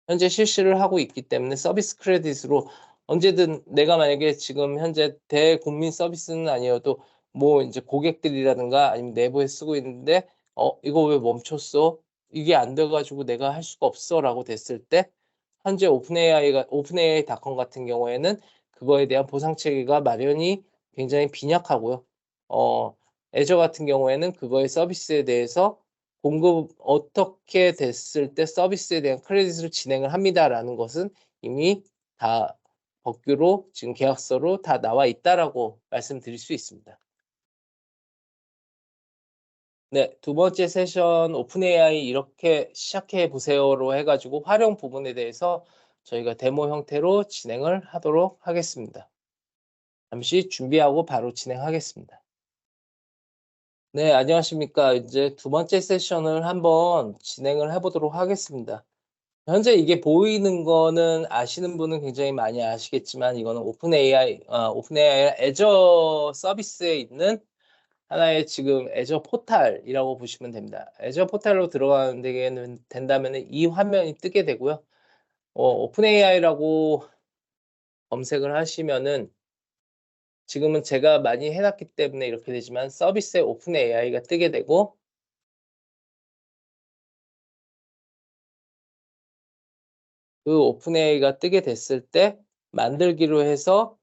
현재 실시를 하고 있기 때문에 서비스 크레딧으로 언제든 내가 만약에 지금 현재 대국민 서비스는 아니어도 뭐 이제 고객들이라든가 아니면 내부에 쓰고 있는데 이거 왜 멈췄어? 이게 안 돼 가지고 내가 할 수가 없어라고 됐을 때 현재 오픈AI닷컴 같은 경우에는 그거에 대한 보상 체계가 마련이 굉장히 빈약하고요. 애저 같은 경우에는 그거의 서비스에 대해서 공급 어떻게 됐을 때 서비스에 대한 크레딧을 진행을 합니다라는 것은 이미 다 법규로 지금 계약서로 다 나와 있다라고 말씀드릴 수 있습니다. 네, 두 번째 세션 오픈 AI 이렇게 시작해 보세요로 해가지고 활용 부분에 대해서 저희가 데모 형태로 진행을 하도록 하겠습니다. 잠시 준비하고 바로 진행하겠습니다. 네, 안녕하십니까. 이제 두 번째 세션을 한번 진행을 해보도록 하겠습니다. 현재 이게 보이는 거는 아시는 분은 굉장히 많이 아시겠지만 이거는 오픈 AI 애저 서비스에 있는 하나의 지금 애저 포탈이라고 보시면 됩니다. 애저 포탈로 들어가는 데는 된다면 이 화면이 뜨게 되고요. 오픈 AI라고 검색을 하시면은 지금은 제가 많이 해놨기 때문에 이렇게 되지만 서비스에 오픈 AI가 뜨게 되고 그 오픈 AI가 뜨게 됐을 때 만들기로 해서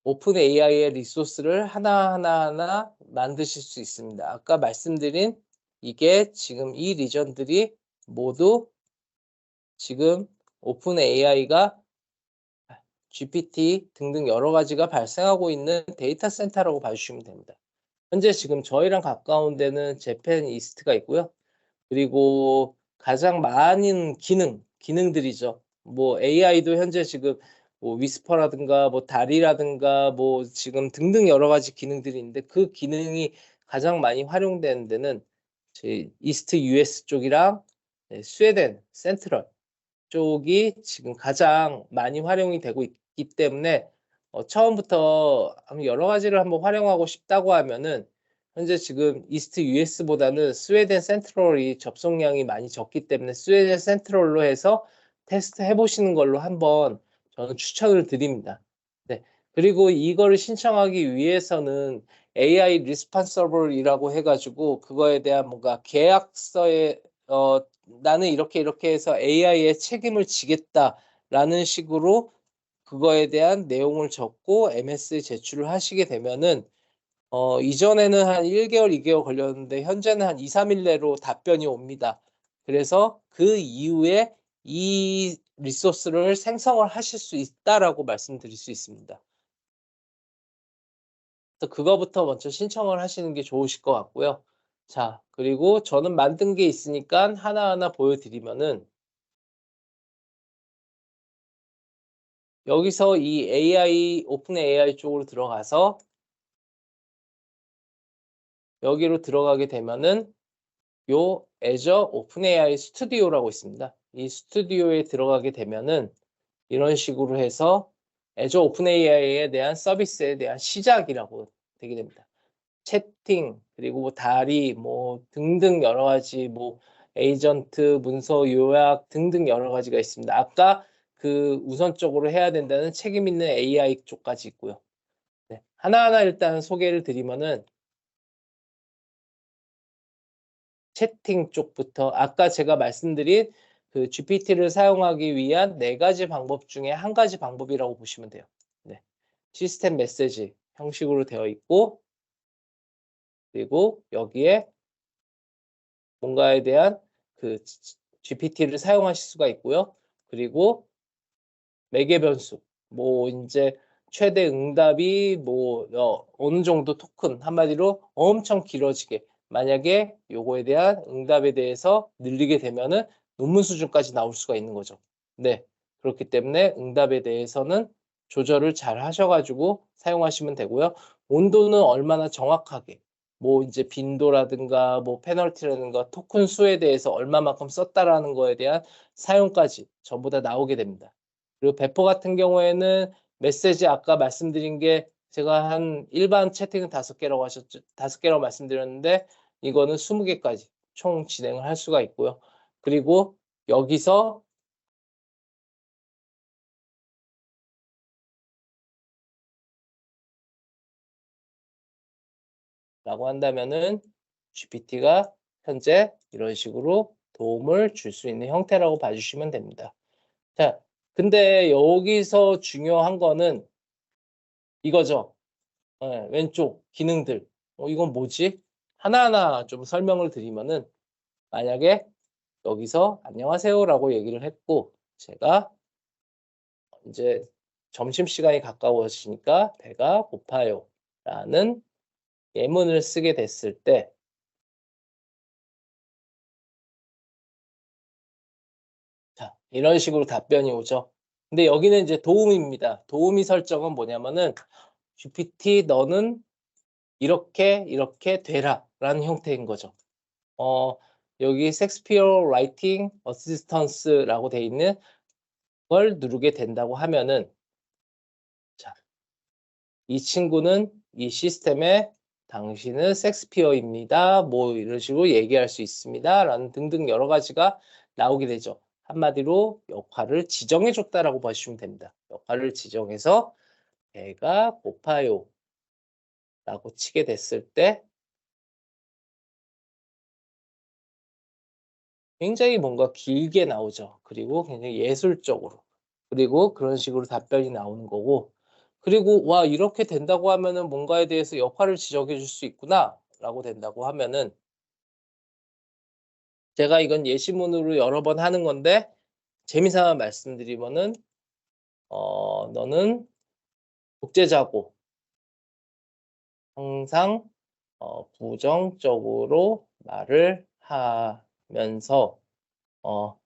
오픈 AI의 리소스를 하나하나 만드실 수 있습니다. 아까 말씀드린 이게 지금 이 리전들이 모두 지금 오픈 AI가 GPT 등등 여러 가지가 발생하고 있는 데이터 센터라고 봐주시면 됩니다. 현재 지금 저희랑 가까운 데는 재팬 이스트가 있고요. 그리고 가장 많은 기능들이죠. 뭐 AI도 현재 지금 뭐 위스퍼라든가 뭐 달이라든가 뭐 지금 등등 여러 가지 기능들이 있는데 그 기능이 가장 많이 활용되는 데는 제 이스트 US 쪽이랑 스웨덴 센트럴 쪽이 지금 가장 많이 활용이 되고 있기 때문에 처음부터 여러 가지를 한번 활용하고 싶다고 하면은 현재 지금 이스트 US보다는 스웨덴 센트럴이 접속량이 많이 적기 때문에 스웨덴 센트럴로 해서 테스트 해보시는 걸로 한번 저는 추천을 드립니다. 네. 그리고 이거를 신청하기 위해서는 AI 리스폰서블이라고 해가지고 그거에 대한 뭔가 계약서에 나는 이렇게 해서 AI에 책임을 지겠다라는 식으로 그거에 대한 내용을 적고 MS에 제출을 하시게 되면은 이전에는 한 1개월, 2개월 걸렸는데 현재는 한 2, 3일 내로 답변이 옵니다. 그래서 그 이후에 이 리소스를 생성을 하실 수 있다라고 말씀드릴 수 있습니다. 그래서 그거부터 먼저 신청을 하시는 게 좋으실 것 같고요. 자, 그리고 저는 만든 게 있으니까 하나하나 보여드리면은 여기서 이 AI, 오픈 AI 쪽으로 들어가서 여기로 들어가게 되면은 요 Azure OpenAI 스튜디오라고 있습니다. 이 스튜디오에 들어가게 되면은 이런 식으로 해서 Azure OpenAI에 대한 서비스에 대한 시작이라고 되게 됩니다. 채팅 그리고 뭐 다리 뭐 등등 여러 가지 뭐 에이전트 문서 요약 등등 여러 가지가 있습니다. 아까 그 우선적으로 해야 된다는 책임 있는 AI 쪽까지 있고요. 네. 하나하나 일단 소개를 드리면은 채팅 쪽부터 아까 제가 말씀드린 그 GPT를 사용하기 위한 4가지 방법 중에 한 가지 방법이라고 보시면 돼요. 네. 시스템 메시지 형식으로 되어 있고 그리고 여기에 뭔가에 대한 그 GPT를 사용하실 수가 있고요. 그리고 매개 변수 뭐 이제 최대 응답이 뭐 어느 정도 토큰 한마디로 엄청 길어지게 만약에 요거에 대한 응답에 대해서 늘리게 되면은 논문 수준까지 나올 수가 있는 거죠. 네. 그렇기 때문에 응답에 대해서는 조절을 잘 하셔가지고 사용하시면 되고요. 온도는 얼마나 정확하게 뭐 이제 빈도라든가 뭐 페널티라든가 토큰 수에 대해서 얼마만큼 썼다라는 거에 대한 사용까지 전부 다 나오게 됩니다. 그리고 배포 같은 경우에는 메시지 아까 말씀드린 게 제가 한 일반 채팅은 5개라고 하셨죠. 5개라고 말씀드렸는데 이거는 20개까지 총 진행을 할 수가 있고요. 그리고 여기서 라고 한다면은 GPT가 현재 이런 식으로 도움을 줄 수 있는 형태라고 봐주시면 됩니다. 자, 근데 여기서 중요한 거는 이거죠. 왼쪽 기능들. 이건 뭐지? 하나하나 좀 설명을 드리면은 만약에 여기서 안녕하세요라고 얘기를 했고 제가 이제 점심시간이 가까워지니까 배가 고파요라는 예문을 쓰게 됐을 때 자, 이런 식으로 답변이 오죠. 근데 여기는 이제 도우미입니다. 도우미 설정은 뭐냐면은 GPT 너는 이렇게 되라 라는 형태인 거죠. 여기 섹스피어 라이팅 어시스턴스라고 돼 있는 걸 누르게 된다고 하면은 자, 이 친구는 이 시스템에 당신은 섹스피어입니다. 뭐 이런 식으로 얘기할 수 있습니다. 라는 등등 여러 가지가 나오게 되죠. 한마디로 역할을 지정해 줬다라고 보시면 됩니다. 역할을 지정해서 배가 고파요 라고 치게 됐을 때 굉장히 뭔가 길게 나오죠. 그리고 굉장히 예술적으로. 그리고 그런 식으로 답변이 나오는 거고. 그리고 '와 이렇게 된다고 하면은 뭔가에 대해서 역할을 지정해 줄 수 있구나.'라고 된다고 하면은 제가 이건 예시문으로 여러 번 하는 건데 재미삼아 말씀드리면은 "너는 독재자고 항상 부정적으로 말을 하면서 어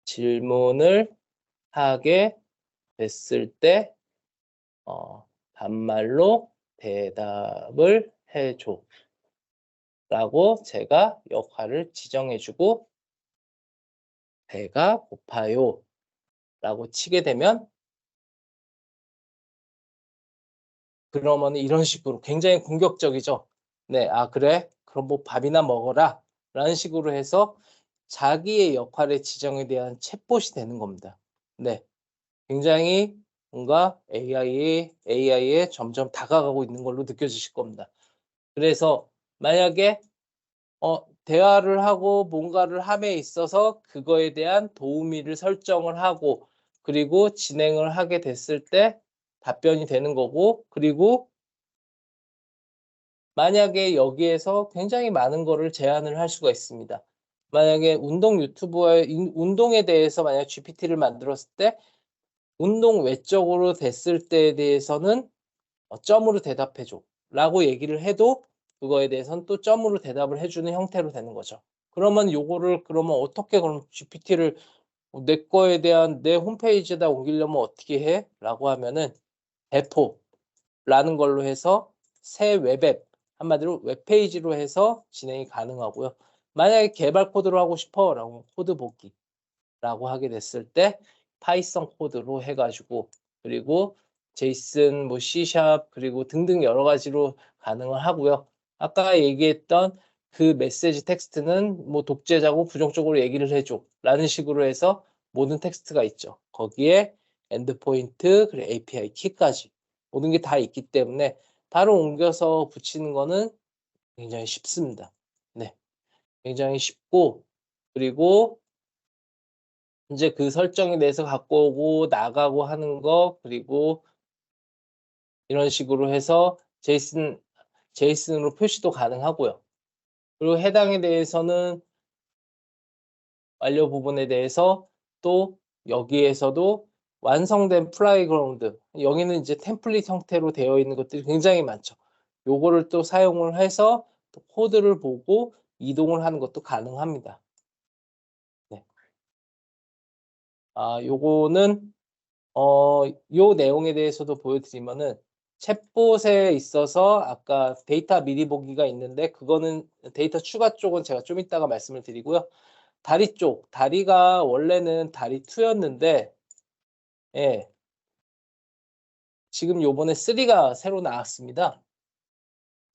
질문을 하게 됐을 때 반말로 대답을 해 줘."라고 제가 역할을 지정해 주고 "배가 고파요."라고 치게 되면 그러면은 이런 식으로 굉장히 공격적이죠. 네. "아 그래? 그럼 뭐 밥이나 먹어라." 라는 식으로 해서 자기의 역할의 지정에 대한 챗봇이 되는 겁니다. 네. 굉장히 뭔가 AI에 점점 다가가고 있는 걸로 느껴지실 겁니다. 그래서 만약에 대화를 하고 뭔가를 함에 있어서 그거에 대한 도우미를 설정을 하고 그리고 진행을 하게 됐을 때 답변이 되는 거고 그리고 만약에 여기에서 굉장히 많은 거를 제안을 할 수가 있습니다. 만약에 운동 유튜브에 운동에 대해서 만약 GPT를 만들었을 때 운동 외적으로 됐을 때에 대해서는 "점으로 대답해 줘."라고 얘기를 해도 그거에 대해서는 또 점으로 대답을 해 주는 형태로 되는 거죠. 그러면 요거를 그러면 어떻게 그럼 GPT를 "내 거에 대한 내 홈페이지에다 옮기려면 어떻게 해?"라고 하면은 배포라는 걸로 해서 새 웹앱 한마디로 웹페이지로 해서 진행이 가능하고요. 만약에 "개발 코드로 하고 싶어."라고 "코드 보기."라고 하게 됐을 때 파이썬 코드로 해 가지고 그리고 제이슨 뭐 C# 그리고 등등 여러 가지로 가능을 하고요. 아까 얘기했던 그 메시지 텍스트는 뭐 "독재자고 부정적으로 얘기를 해 줘."라는 식으로 해서 모든 텍스트가 있죠. 거기에 엔드포인트 그리고 API 키까지 모든 게 다 있기 때문에 바로 옮겨서 붙이는 거는 굉장히 쉽습니다. 네. 굉장히 쉽고 그리고 인제 그 설정에 대해서 갖고 오고 나가고 하는 거 그리고 이런 식으로 해서 제이슨으로 표시도 가능하고요. 그리고 해당에 대해서는 완료 부분에 대해서 또 여기에서도 완성된 플레이그라운드 여기는 인제 템플릿 형태로 되어 있는 것들이 굉장히 많죠. 요거를 또 사용을 해서 또 코드를 보고 이동을 하는 것도 가능합니다. 네. 요거는 요 내용에 대해서도 보여드리면은 챗봇에 있어서 아까 데이터 미리 보기가 있는데 그거는 데이터 추가 쪽은 제가 좀 이따가 말씀을 드리고요. 다리 쪽, 다리가 원래는 다리 2 였는데 예. 지금 요번에 3가 새로 나왔습니다.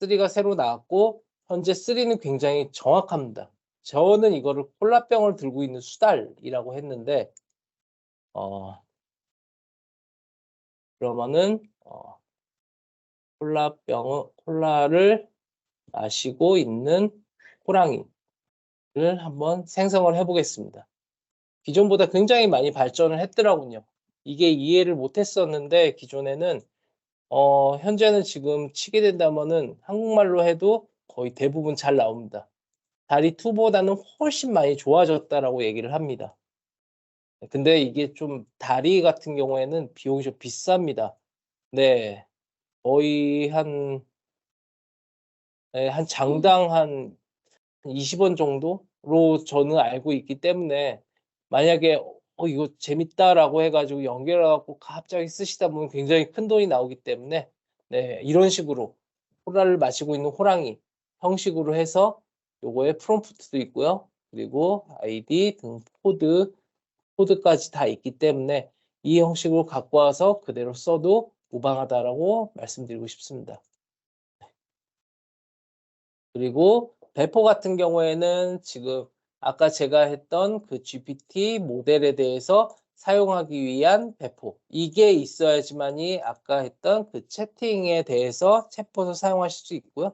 3가 새로 나왔고 현재 3는 굉장히 정확합니다. 저는 이거를 콜라병을 들고 있는 수달이라고 했는데 어 그러면은 콜라를 마시고 있는 호랑이를 한번 생성을 해 보겠습니다. 기존보다 굉장히 많이 발전을 했더라군요. 이게 이해를 못 했었는데 기존에는 현재는 지금 치게 된다면은 한국말로 해도 거의 대부분 잘 나옵니다. "다리 2 보다는 훨씬 많이 좋아졌다."라고 얘기를 합니다. 근데 이게 좀 다리 같은 경우에는 비용이 좀 비쌉니다. 네. 거의 한 장당 한 20원 정도로 저는 알고 있기 때문에 만약에 이거 재밌다."라고 해 가지고 연결해 갖고 갑자기 쓰시다 보면 굉장히 큰돈이 나오기 때문에 네 이런 식으로 콜라를 마시고 있는 호랑이 형식으로 해서 요거에 프롬프트도 있고요. 그리고 아이디 등 코드까지 다 있기 때문에 이 형식으로 갖고 와서 그대로 써도 무방하다라고 말씀드리고 싶습니다. 그리고 배포 같은 경우에는 지금 아까 제가 했던 그 GPT 모델에 대해서 사용하기 위한 배포. 이게 있어야지만이 아까 했던 그 채팅에 대해서 챗봇을 사용하실 수 있고요.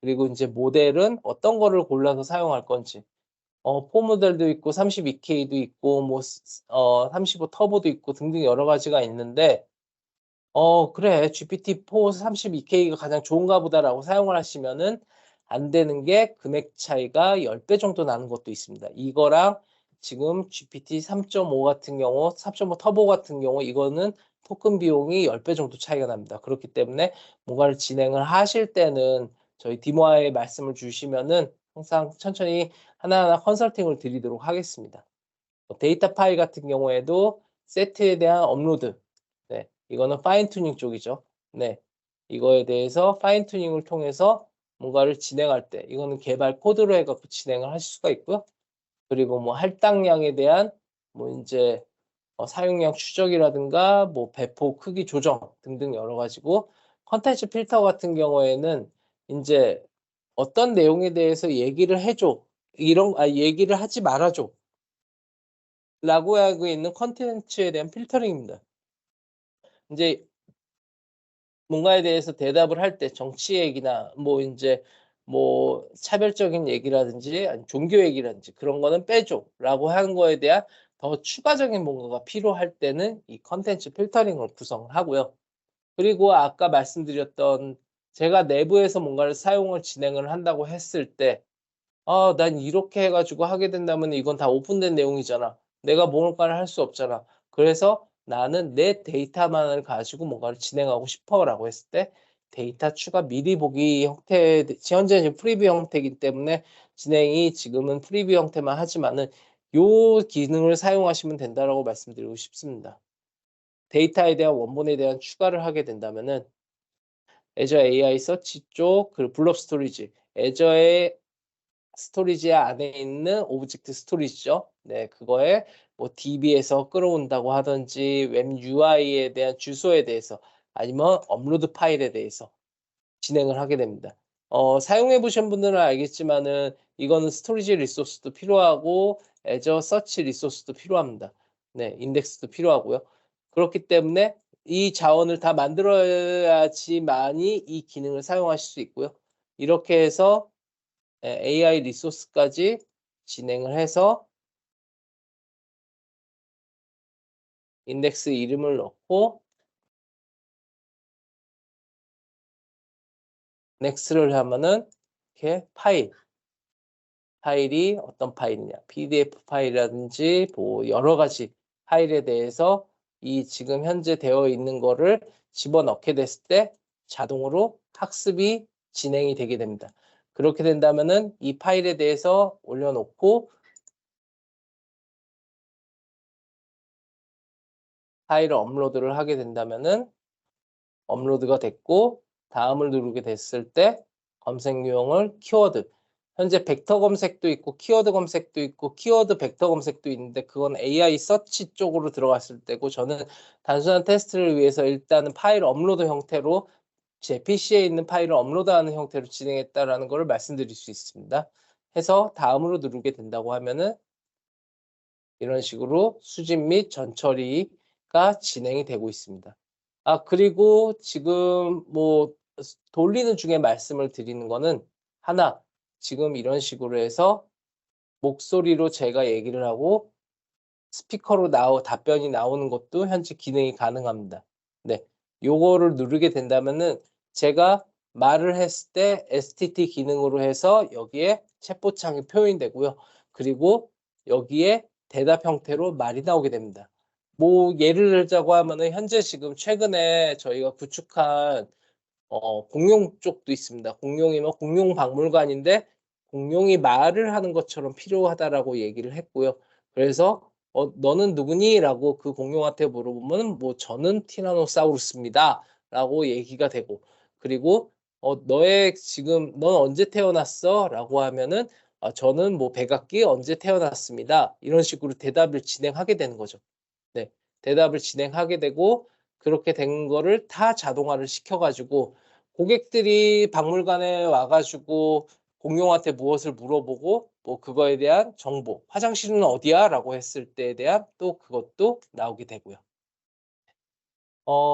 그리고 이제 모델은 어떤 거를 골라서 사용할 건지. 4 모델도 있고 32K도 있고 뭐 35 터보도 있고 등등 여러 가지가 있는데 그래. GPT-4 32K가 가장 좋은가 보다라고 사용을 하시면은 안 되는 게 금액 차이가 10배 정도 나는 것도 있습니다. 이거랑 지금 GPT 3.5 같은 경우, 3.5 터보 같은 경우 이거는 토큰 비용이 10배 정도 차이가 납니다. 그렇기 때문에 뭔가를 진행을 하실 때는 저희 디모아에 말씀을 주시면은 항상 천천히 하나하나 컨설팅을 드리도록 하겠습니다. 데이터 파일 같은 경우에도 세트에 대한 업로드. 네. 이거는 파인 튜닝 쪽이죠. 네. 이거에 대해서 파인 튜닝을 통해서 뭔가를 진행할 때 이거는 개발 코드로 해 갖고 진행을 하실 수가 있고요. 그리고 뭐 할당량에 대한 뭐 인제 사용량 추적이라든가 뭐 배포 크기 조정 등등 여러 가지고 컨텐츠 필터 같은 경우에는 인제 "어떤 내용에 대해서 얘기를 해 줘." "얘기를 하지 말아 줘." 라고 하고 있는 콘텐츠에 대한 필터링입니다. 인제 뭔가에 대해서 대답을 할 때 정치 얘기나 뭐 인제 뭐 차별적인 얘기라든지 아니면 종교 얘기라든지 "그런 거는 빼줘."라고 하는 거에 대한 더 추가적인 뭔가가 필요할 때는 이 콘텐츠 필터링을 구성을 하고요. 그리고 아까 말씀드렸던 제가 내부에서 뭔가를 사용을 진행을 한다고 했을 때 "아 난 이렇게 해 가지고 하게 된다면 이건 다 오픈된 내용이잖아. 내가 뭔가를 할 수 없잖아. 그래서 나는 내 데이터만을 가지고 뭔가를 진행하고 싶어."라고 했을 때 데이터 추가 미리 보기 형태 현재는 지금 프리뷰 형태이기 때문에 진행이 지금은 프리뷰 형태만 하지만은 요 기능을 사용하시면 된다라고 말씀드리고 싶습니다. 데이터에 대한 원본에 대한 추가를 하게 된다면은 애저 AI 서치 쪽 그리고 블록 스토리지 애저의 스토리지 안에 있는 오브젝트 스토리지죠. 네, 그거에 뭐 DB에서 끌어온다고 하든지 웹 UI에 대한 주소에 대해서 아니면 업로드 파일에 대해서 진행을 하게 됩니다. 사용해 보신 분들은 알겠지만은 이거는 스토리지 리소스도 필요하고 애저 서치 리소스도 필요합니다. 네, 인덱스도 필요하고요. 그렇기 때문에 이 자원을 다 만들어야지만이 이 기능을 사용하실 수 있고요. 이렇게 해서 AI 리소스까지 진행을 해서 인덱스 이름을 넣고 넥스트를 하면은 이렇게 파일이 어떤 파일이냐 PDF 파일이라든지 뭐 여러 가지 파일에 대해서 이 지금 현재 되어 있는 거를 집어넣게 됐을 때 자동으로 학습이 진행이 되게 됩니다. 그렇게 된다면은 이 파일에 대해서 올려놓고 파일을 업로드를 하게 된다면은 업로드가 됐고 다음을 누르게 됐을 때 검색 유형을 키워드 현재 벡터 검색도 있고 키워드 검색도 있고 키워드 벡터 검색도 있는데 그건 AI 서치 쪽으로 들어갔을 때고 저는 단순한 테스트를 위해서 일단은 파일 업로드 형태로 제 PC에 있는 파일을 업로드하는 형태로 진행했다라는 것을 말씀드릴 수 있습니다. 해서 다음으로 누르게 된다고 하면은 이런 식으로 수집 및 전처리가 진행이 되고 있습니다. 그리고 지금 뭐 돌리는 중에 말씀을 드리는 거는 하나, 지금 이런 식으로 해서 목소리로 제가 얘기를 하고 스피커로 답변이 나오는 것도 현재 기능이 가능합니다. 네. 요거를 누르게 된다면은 제가 말을 했을 때 STT 기능으로 해서 여기에 챗봇 창이 표현되고요. 그리고 여기에 대답 형태로 말이 나오게 됩니다. 뭐 예를 들자고 하면은 현재 지금 최근에 저희가 구축한 공룡 쪽도 있습니다. 공룡이면 공룡 박물관인데 공룡이 말을 하는 것처럼 필요하다라고 얘기를 했고요. 그래서 "너는 누구니?"라고 그 공룡한테 물어보면 뭐 "저는 티라노사우루스입니다."라고 얘기가 되고 그리고 "너의 지금 넌 언제 태어났어?"라고 하면은 저는 뭐 "백악기 언제 태어났습니다." 이런 식으로 대답을 진행하게 되는 거죠. 네. 대답을 진행하게 되고 그렇게 된 거를 다 자동화를 시켜 가지고 고객들이 박물관에 와 가지고 공룡한테 무엇을 물어보고 뭐 그거에 대한 정보, 화장실은 어디야? 라고 했을 때에 대한 또 그것도 나오게 되고요.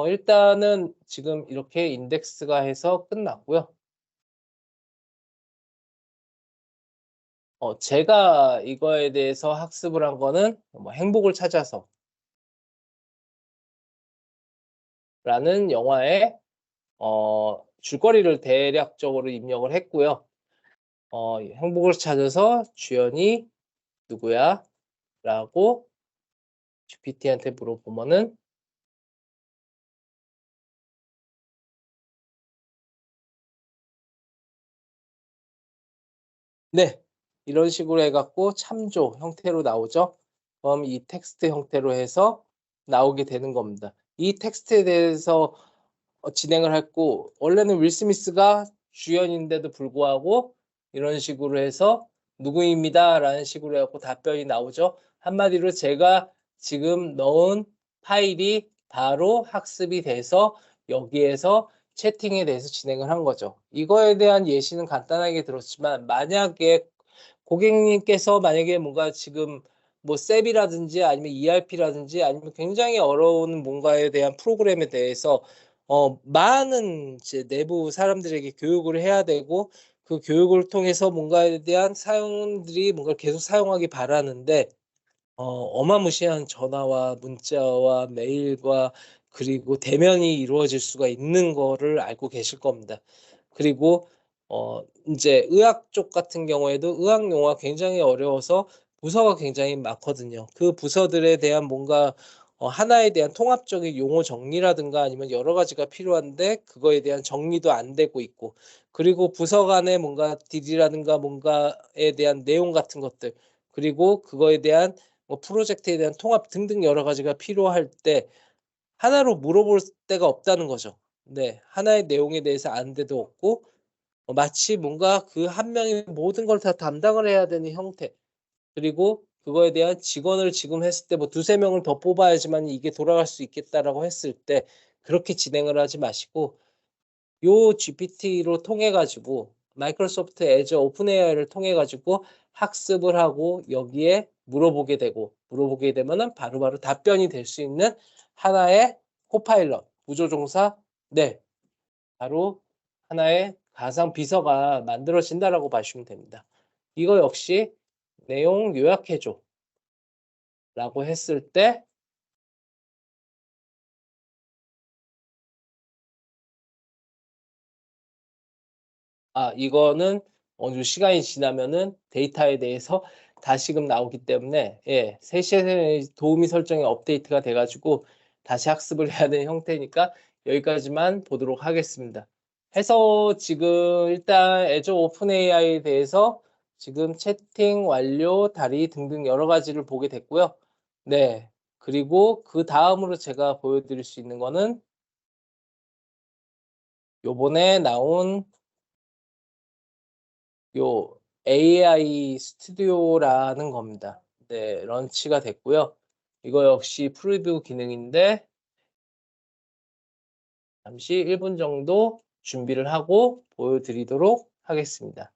일단은 지금 이렇게 인덱스가 해서 끝났고요. 제가 이거에 대해서 학습을 한 거는 뭐 행복을 찾아서 라는 영화의 줄거리를 대략적으로 입력을 했고요. 행복을 찾아서 주연이 누구야? 라고 GPT한테 물어보면은 네, 이런 식으로 해갖고 참조 형태로 나오죠. 그럼 이 텍스트 형태로 해서 나오게 되는 겁니다. 이 텍스트에 대해서 진행을 했고, 원래는 윌 스미스가 주연인데도 불구하고 이런 식으로 해서 누구입니다 라는 식으로 해갖고 답변이 나오죠. 한마디로 제가 지금 넣은 파일이 바로 학습이 돼서 여기에서 채팅에 대해서 진행을 한 거죠. 이거에 대한 예시는 간단하게 들었지만, 만약에 고객님께서 만약에 뭔가 지금 뭐 셉이라든지 아니면 ERP라든지 아니면 굉장히 어려운 뭔가에 대한 프로그램에 대해서 많은 이제 내부 사람들에게 교육을 해야 되고, 그 교육을 통해서 뭔가에 대한 사용들이 뭔가를 계속 사용하기 바라는데, 어마무시한 전화와 문자와 메일과 그리고 대면이 이루어질 수가 있는 거를 알고 계실 겁니다. 그리고 인제 의학 쪽 같은 경우에도 의학 용어가 굉장히 어려워서 부서가 굉장히 많거든요. 그 부서들에 대한 뭔가 하나에 대한 통합적인 용어 정리라든가 아니면 여러 가지가 필요한데 그거에 대한 정리도 안 되고 있고, 그리고 부서 간에 뭔가 딜이라든가 뭔가에 대한 내용 같은 것들, 그리고 그거에 대한 뭐 프로젝트에 대한 통합 등등 여러 가지가 필요할 때 하나로 물어볼 데가 없다는 거죠. 네. 하나의 내용에 대해서 아는 데도 없고, 마치 뭔가 그 한 명이 모든 걸 다 담당을 해야 되는 형태, 그리고 그거에 대한 직원을 지금 했을 때 뭐 두세 명을 더 뽑아야지만 이게 돌아갈 수 있겠다라고 했을 때 그렇게 진행을 하지 마시고, 요 GPT로 통해 가지고 마이크로소프트 애저 오픈 AI를 통해 가지고 학습을 하고 여기에 물어보게 되고, 물어보게 되면은 바로바로 답변이 될 수 있는 하나의 코파일럿, 구조종사, 네, 바로 하나의 가상 비서가 만들어진다라고 봐주시면 됩니다. 이거 역시 내용 요약해 줘라고 했을 때, 이거는 어느 정도 시간이 지나면은 데이터에 대해서 다시금 나오기 때문에, 예, 3시에 도우미 설정이 업데이트가 돼 가지고 다시 학습을 해야 되는 형태니까 여기까지만 보도록 하겠습니다. 해서 지금 일단 애저 오픈 AI에 대해서 지금 채팅 완료, 다리 등등 여러 가지를 보게 됐고요. 네. 그리고 그 다음으로 제가 보여드릴 수 있는 거는 요번에 나온 요 AI 스튜디오라는 겁니다. 네, 런치가 됐고요. 이거 역시 프리뷰 기능인데 잠시 1분 정도 준비를 하고 보여드리도록 하겠습니다.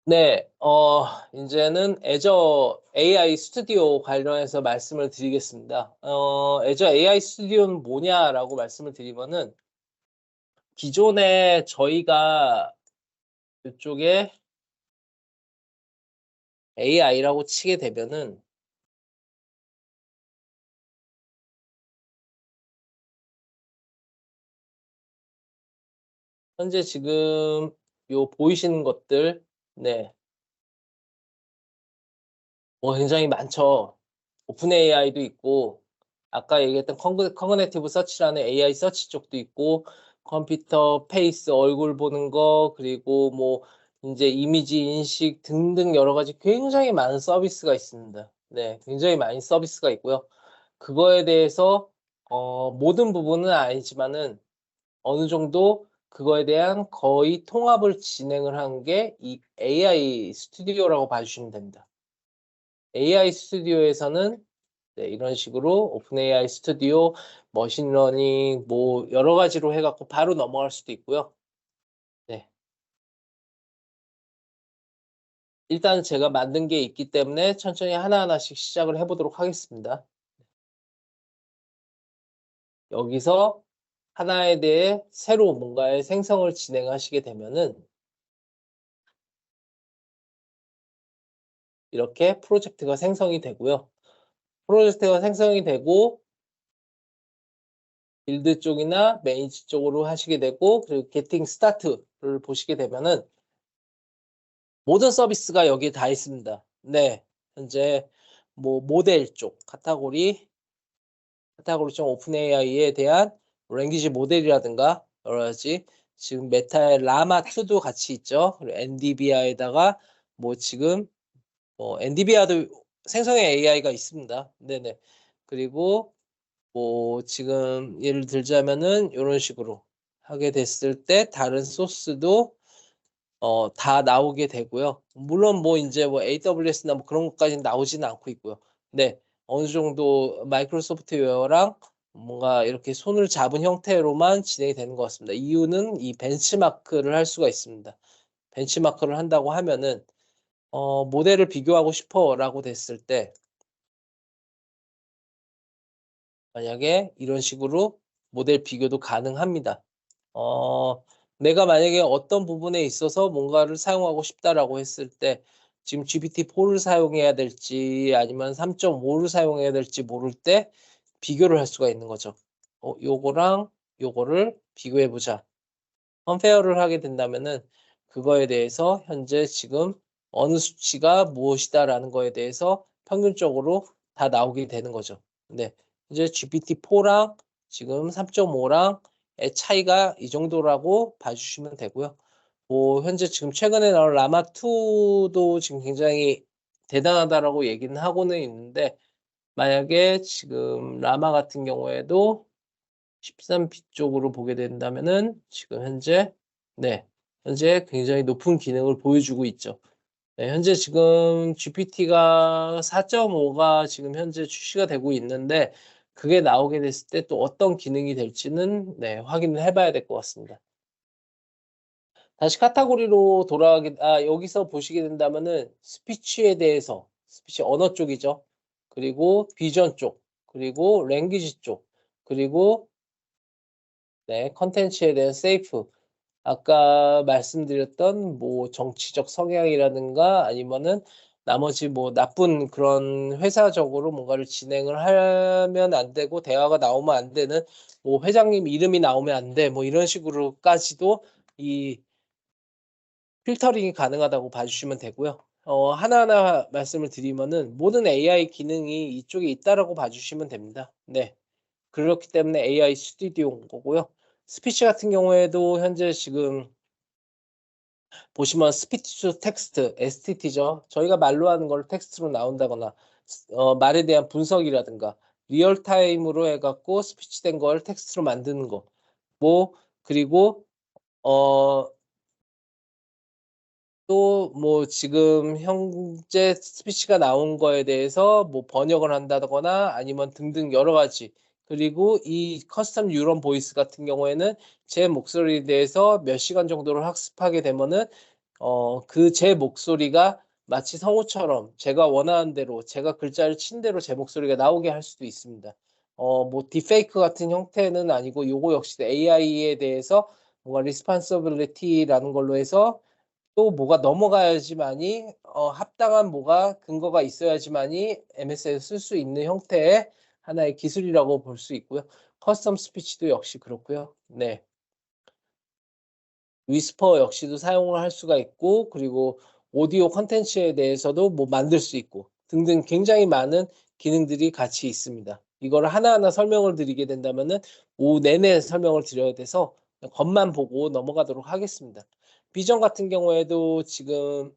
네, 이제는 애저 AI 스튜디오 관련해서 말씀을 드리겠습니다. 애저 AI 스튜디오는 뭐냐라고 말씀을 드리면은, 기존에 저희가 이쪽에 AI라고 치게 되면은 현재 지금 요 보이시는 것들, 네, 뭐 굉장히 많죠. 오픈 AI도 있고, 아까 얘기했던 커그네티브 서치라는 AI 서치 쪽도 있고, 컴퓨터 페이스 얼굴 보는 거, 그리고 뭐 이제 이미지 인식 등등 여러 가지 굉장히 많은 서비스가 있습니다. 네, 굉장히 많은 서비스가 있고요. 그거에 대해서 모든 부분은 아니지만은 어느 정도 그거에 대한 거의 통합을 진행을 한 게 이 AI 스튜디오라고 봐주시면 됩니다. AI 스튜디오에서는 네, 이런 식으로 오픈 AI 스튜디오, 머신러닝 뭐 여러 가지로 해갖고 바로 넘어갈 수도 있고요. 네. 일단 제가 만든 게 있기 때문에 천천히 하나하나씩 시작을 해보도록 하겠습니다. 여기서 하나에 대해 새로 뭔가의 생성을 진행하시게 되면은 이렇게 프로젝트가 생성이 되고요. 프로젝트가 생성이 되고 빌드 쪽이나 매니지 쪽으로 하시게 되고, 그리고 게팅 스타트를 보시게 되면은 모든 서비스가 여기에 다 있습니다. 네, 현재 뭐 모델 쪽 카테고리 좀 오픈 AI에 대한 랭귀지 모델이라든가 여러 가지, 지금 메타의 라마 2도 같이 있죠. 그리고 엔디비아에다가 뭐 지금 뭐 엔디비아도 생성의 AI가 있습니다. 네네. 그리고 뭐 지금 예를 들자면은 이런 식으로 하게 됐을 때 다른 소스도 다 나오게 되고요. 물론 뭐 이제 뭐 AWS나 뭐 그런 것까지는 나오지는 않고 있고요. 네, 어느 정도 마이크로소프트웨어랑 뭔가 이렇게 손을 잡은 형태로만 진행이 되는 것 같습니다. 이유는 이 벤치마크를 할 수가 있습니다. 벤치마크를 한다고 하면은 모델을 비교하고 싶어라고 됐을 때 만약에 이런 식으로 모델 비교도 가능합니다. 어, 내가 만약에 어떤 부분에 있어서 뭔가를 사용하고 싶다라고 했을 때 지금 GPT-4를 사용해야 될지 아니면 3.5를 사용해야 될지 모를 때 비교를 할 수가 있는 거죠. 요거랑 요거를 비교해 보자. 컴페어를 하게 된다면은 그거에 대해서 현재 지금 어느 수치가 무엇이다라는 거에 대해서 평균적으로 다 나오게 되는 거죠. 네. 이제 GPT-4랑 지금 3.5랑의 차이가 이 정도라고 봐주시면 되고요. 뭐 현재 지금 최근에 나온 라마2도 지금 굉장히 대단하다라고 얘기는 하고는 있는데, 만약에 지금 라마 같은 경우에도 13비 쪽으로 보게 된다면은 지금 현재 굉장히 높은 기능을 보여주고 있죠. 네, 현재 지금 GPT가 4.5가 지금 현재 출시가 되고 있는데, 그게 나오게 됐을 때 또 어떤 기능이 될지는 네, 확인을 해봐야 될 것 같습니다. 다시 카테고리로 돌아가게, 여기서 보시게 된다면은 스피치에 대해서, 스피치 언어 쪽이죠. 그리고 비전 쪽, 그리고 랭귀지 쪽, 그리고 네, 컨텐츠에 대한 세이프. 아까 말씀드렸던 뭐 정치적 성향이라든가 아니면은 나머지 뭐 나쁜 그런 회사적으로 뭔가를 진행을 하면 안 되고 대화가 나오면 안 되는, 뭐 회장님 이름이 나오면 안 돼, 뭐 이런 식으로까지도 이 필터링이 가능하다고 봐주시면 되고요. 하나하나 말씀을 드리면은 모든 AI 기능이 이쪽에 있다라고 봐주시면 됩니다. 네. 그렇기 때문에 AI 스튜디오인 거고요. 스피치 같은 경우에도 현재 지금 보시면 스피치 투 텍스트, STT죠. 저희가 말로 하는 걸 텍스트로 나온다거나 말에 대한 분석이라든가 리얼타임으로 해갖고 스피치된 걸 텍스트로 만드는 거. 뭐 그리고 어 또 뭐 지금 현재 스피치가 나온 거에 대해서 뭐 번역을 한다거나 아니면 등등 여러 가지. 그리고 이 커스텀 뉴런 보이스 같은 경우에는 제 목소리에 대해서 몇 시간 정도를 학습하게 되면은 그 제 목소리가 마치 성우처럼 제가 원하는 대로 제가 글자를 친 대로 제 목소리가 나오게 할 수도 있습니다. 뭐 딥페이크 같은 형태는 아니고 요거 역시 AI에 대해서 뭔가 리스폰서빌리티라는 걸로 해서 또 뭐가 넘어가야지만이 합당한 뭐가 근거가 있어야지만이 MS에서 쓸 수 있는 형태의 하나의 기술이라고 볼 수 있고요. 커스텀 스피치도 역시 그렇고요. 네. 위스퍼 역시도 사용을 할 수가 있고, 그리고 오디오 콘텐츠에 대해서도 뭐 만들 수 있고 등등 굉장히 많은 기능들이 같이 있습니다. 이거를 하나하나 설명을 드리게 된다면은 오후 내내 설명을 드려야 돼서 겉만 보고 넘어가도록 하겠습니다. 비전 같은 경우에도 지금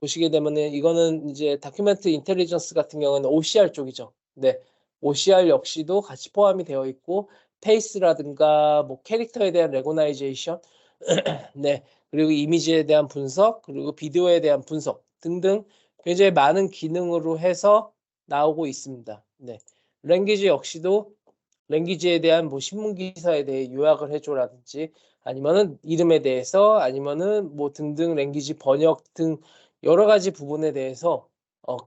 보시게 되면은 이거는 이제 다큐멘트 인텔리전스 같은 경우는 OCR 쪽이죠. 네. OCR 역시도 같이 포함이 되어 있고, 페이스라든가 뭐 캐릭터에 대한 레고나이제이션, 네. 그리고 이미지에 대한 분석, 그리고 비디오에 대한 분석 등등 굉장히 많은 기능으로 해서 나오고 있습니다. 네. 랭귀지 역시도 랭귀지에 대한 뭐 신문 기사에 대해 요약을 해줘라든지 아니면은 이름에 대해서 아니면은 뭐 등등 랭귀지 번역 등 여러 가지 부분에 대해서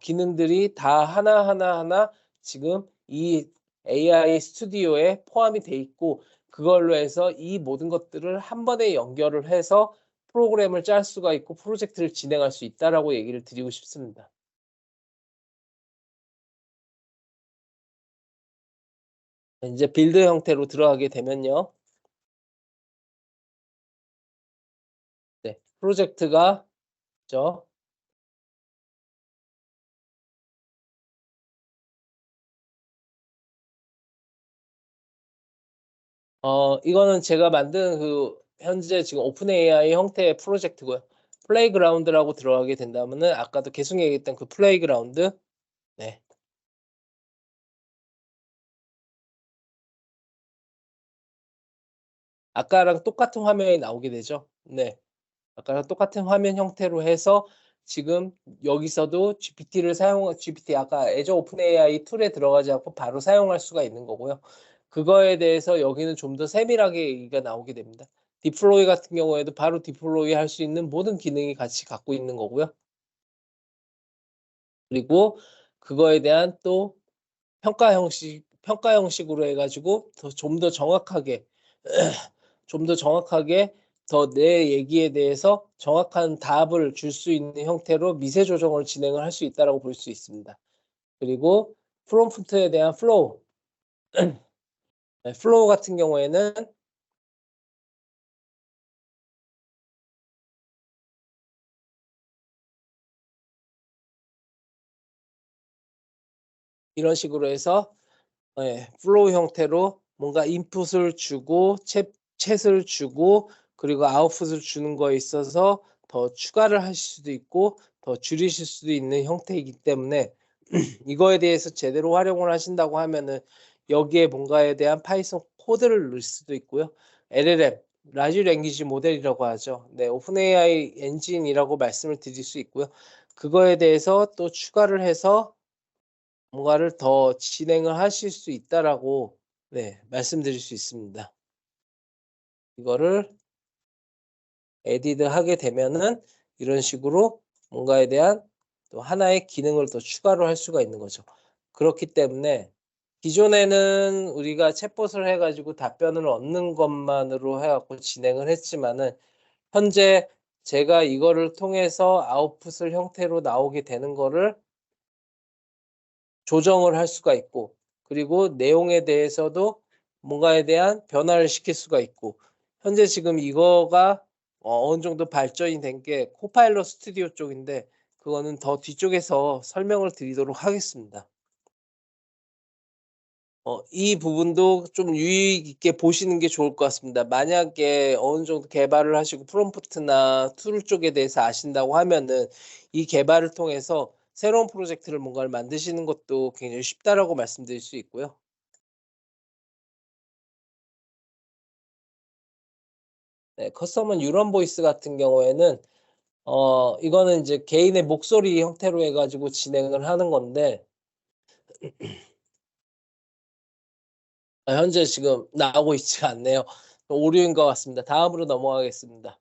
기능들이 다 하나 지금 이 AI 스튜디오에 포함이 돼 있고 그걸로 해서 이 모든 것들을 한 번에 연결을 해서 프로그램을 짤 수가 있고 프로젝트를 진행할 수 있다라고 얘기를 드리고 싶습니다. 이제 빌드 형태로 들어가게 되면요. 네, 프로젝트가 있죠. 이거는 제가 만든 그 현재 지금 오픈 AI 형태의 프로젝트고요. 플레이그라운드라고 들어가게 된다면은 아까도 계속 얘기했던 그 플레이그라운드. 네. 아까랑 똑같은 화면이 나오게 되죠. 네. 아까랑 똑같은 화면 형태로 해서 지금 여기서도 GPT 아까 애저 오픈 AI 툴에 들어가지 않고 바로 사용할 수가 있는 거고요. 그거에 대해서 여기는 좀 더 세밀하게 얘기가 나오게 됩니다. 디플로이 같은 경우에도 바로 디플로이 할 수 있는 모든 기능이 같이 갖고 있는 거고요. 그리고 그거에 대한 또 평가 형식으로 해가지고 좀 더 정확하게 좀 더 정확하게 더 내 얘기에 대해서 정확한 답을 줄 수 있는 형태로 미세 조정을 진행을 할 수 있다라고 볼 수 있습니다. 그리고 프롬프트에 대한 플로우, 네, 플로우 같은 경우에는 이런 식으로 해서 플로우 형태로 뭔가 인풋을 주고 챗을 주고 그리고 아웃풋을 주는 거에 있어서 더 추가를 하실 수도 있고 더 줄이실 수도 있는 형태이기 때문에 이거에 대해서 제대로 활용을 하신다고 하면은 여기에 뭔가에 대한 파이썬 코드를 넣을 수도 있고요. LLM, 라지 랭귀지 모델이라고 하죠. 네, 오픈 AI 엔진이라고 말씀을 드릴 수 있고요. 그거에 대해서 또 추가를 해서 뭔가를 더 진행을 하실 수 있다라고 네, 말씀드릴 수 있습니다. 이거를 에디드 하게 되면은 이런 식으로 뭔가에 대한 또 하나의 기능을 더 추가로 할 수가 있는 거죠. 그렇기 때문에 기존에는 우리가 챗봇을 해가지고 답변을 얻는 것만으로 해갖고 진행을 했지만은 현재 제가 이거를 통해서 아웃풋을 형태로 나오게 되는 거를 조정을 할 수가 있고 그리고 내용에 대해서도 뭔가에 대한 변화를 시킬 수가 있고 현재 지금 이거가 어느 정도 발전이 된 게 코파일럿 스튜디오 쪽인데 그거는 더 뒤쪽에서 설명을 드리도록 하겠습니다. 이 부분도 좀 유의 있게 보시는 게 좋을 것 같습니다. 만약에 어느 정도 개발을 하시고 프롬프트나 툴 쪽에 대해서 아신다고 하면은 이 개발을 통해서 새로운 프로젝트를 뭔가를 만드시는 것도 굉장히 쉽다라고 말씀드릴 수 있고요. 네, 커스텀은 유런 보이스 같은 경우에는 이거는 이제 개인의 목소리 형태로 해가지고 진행을 하는 건데 현재 지금 나오고 있지 않네요. 오류인 것 같습니다. 다음으로 넘어가겠습니다.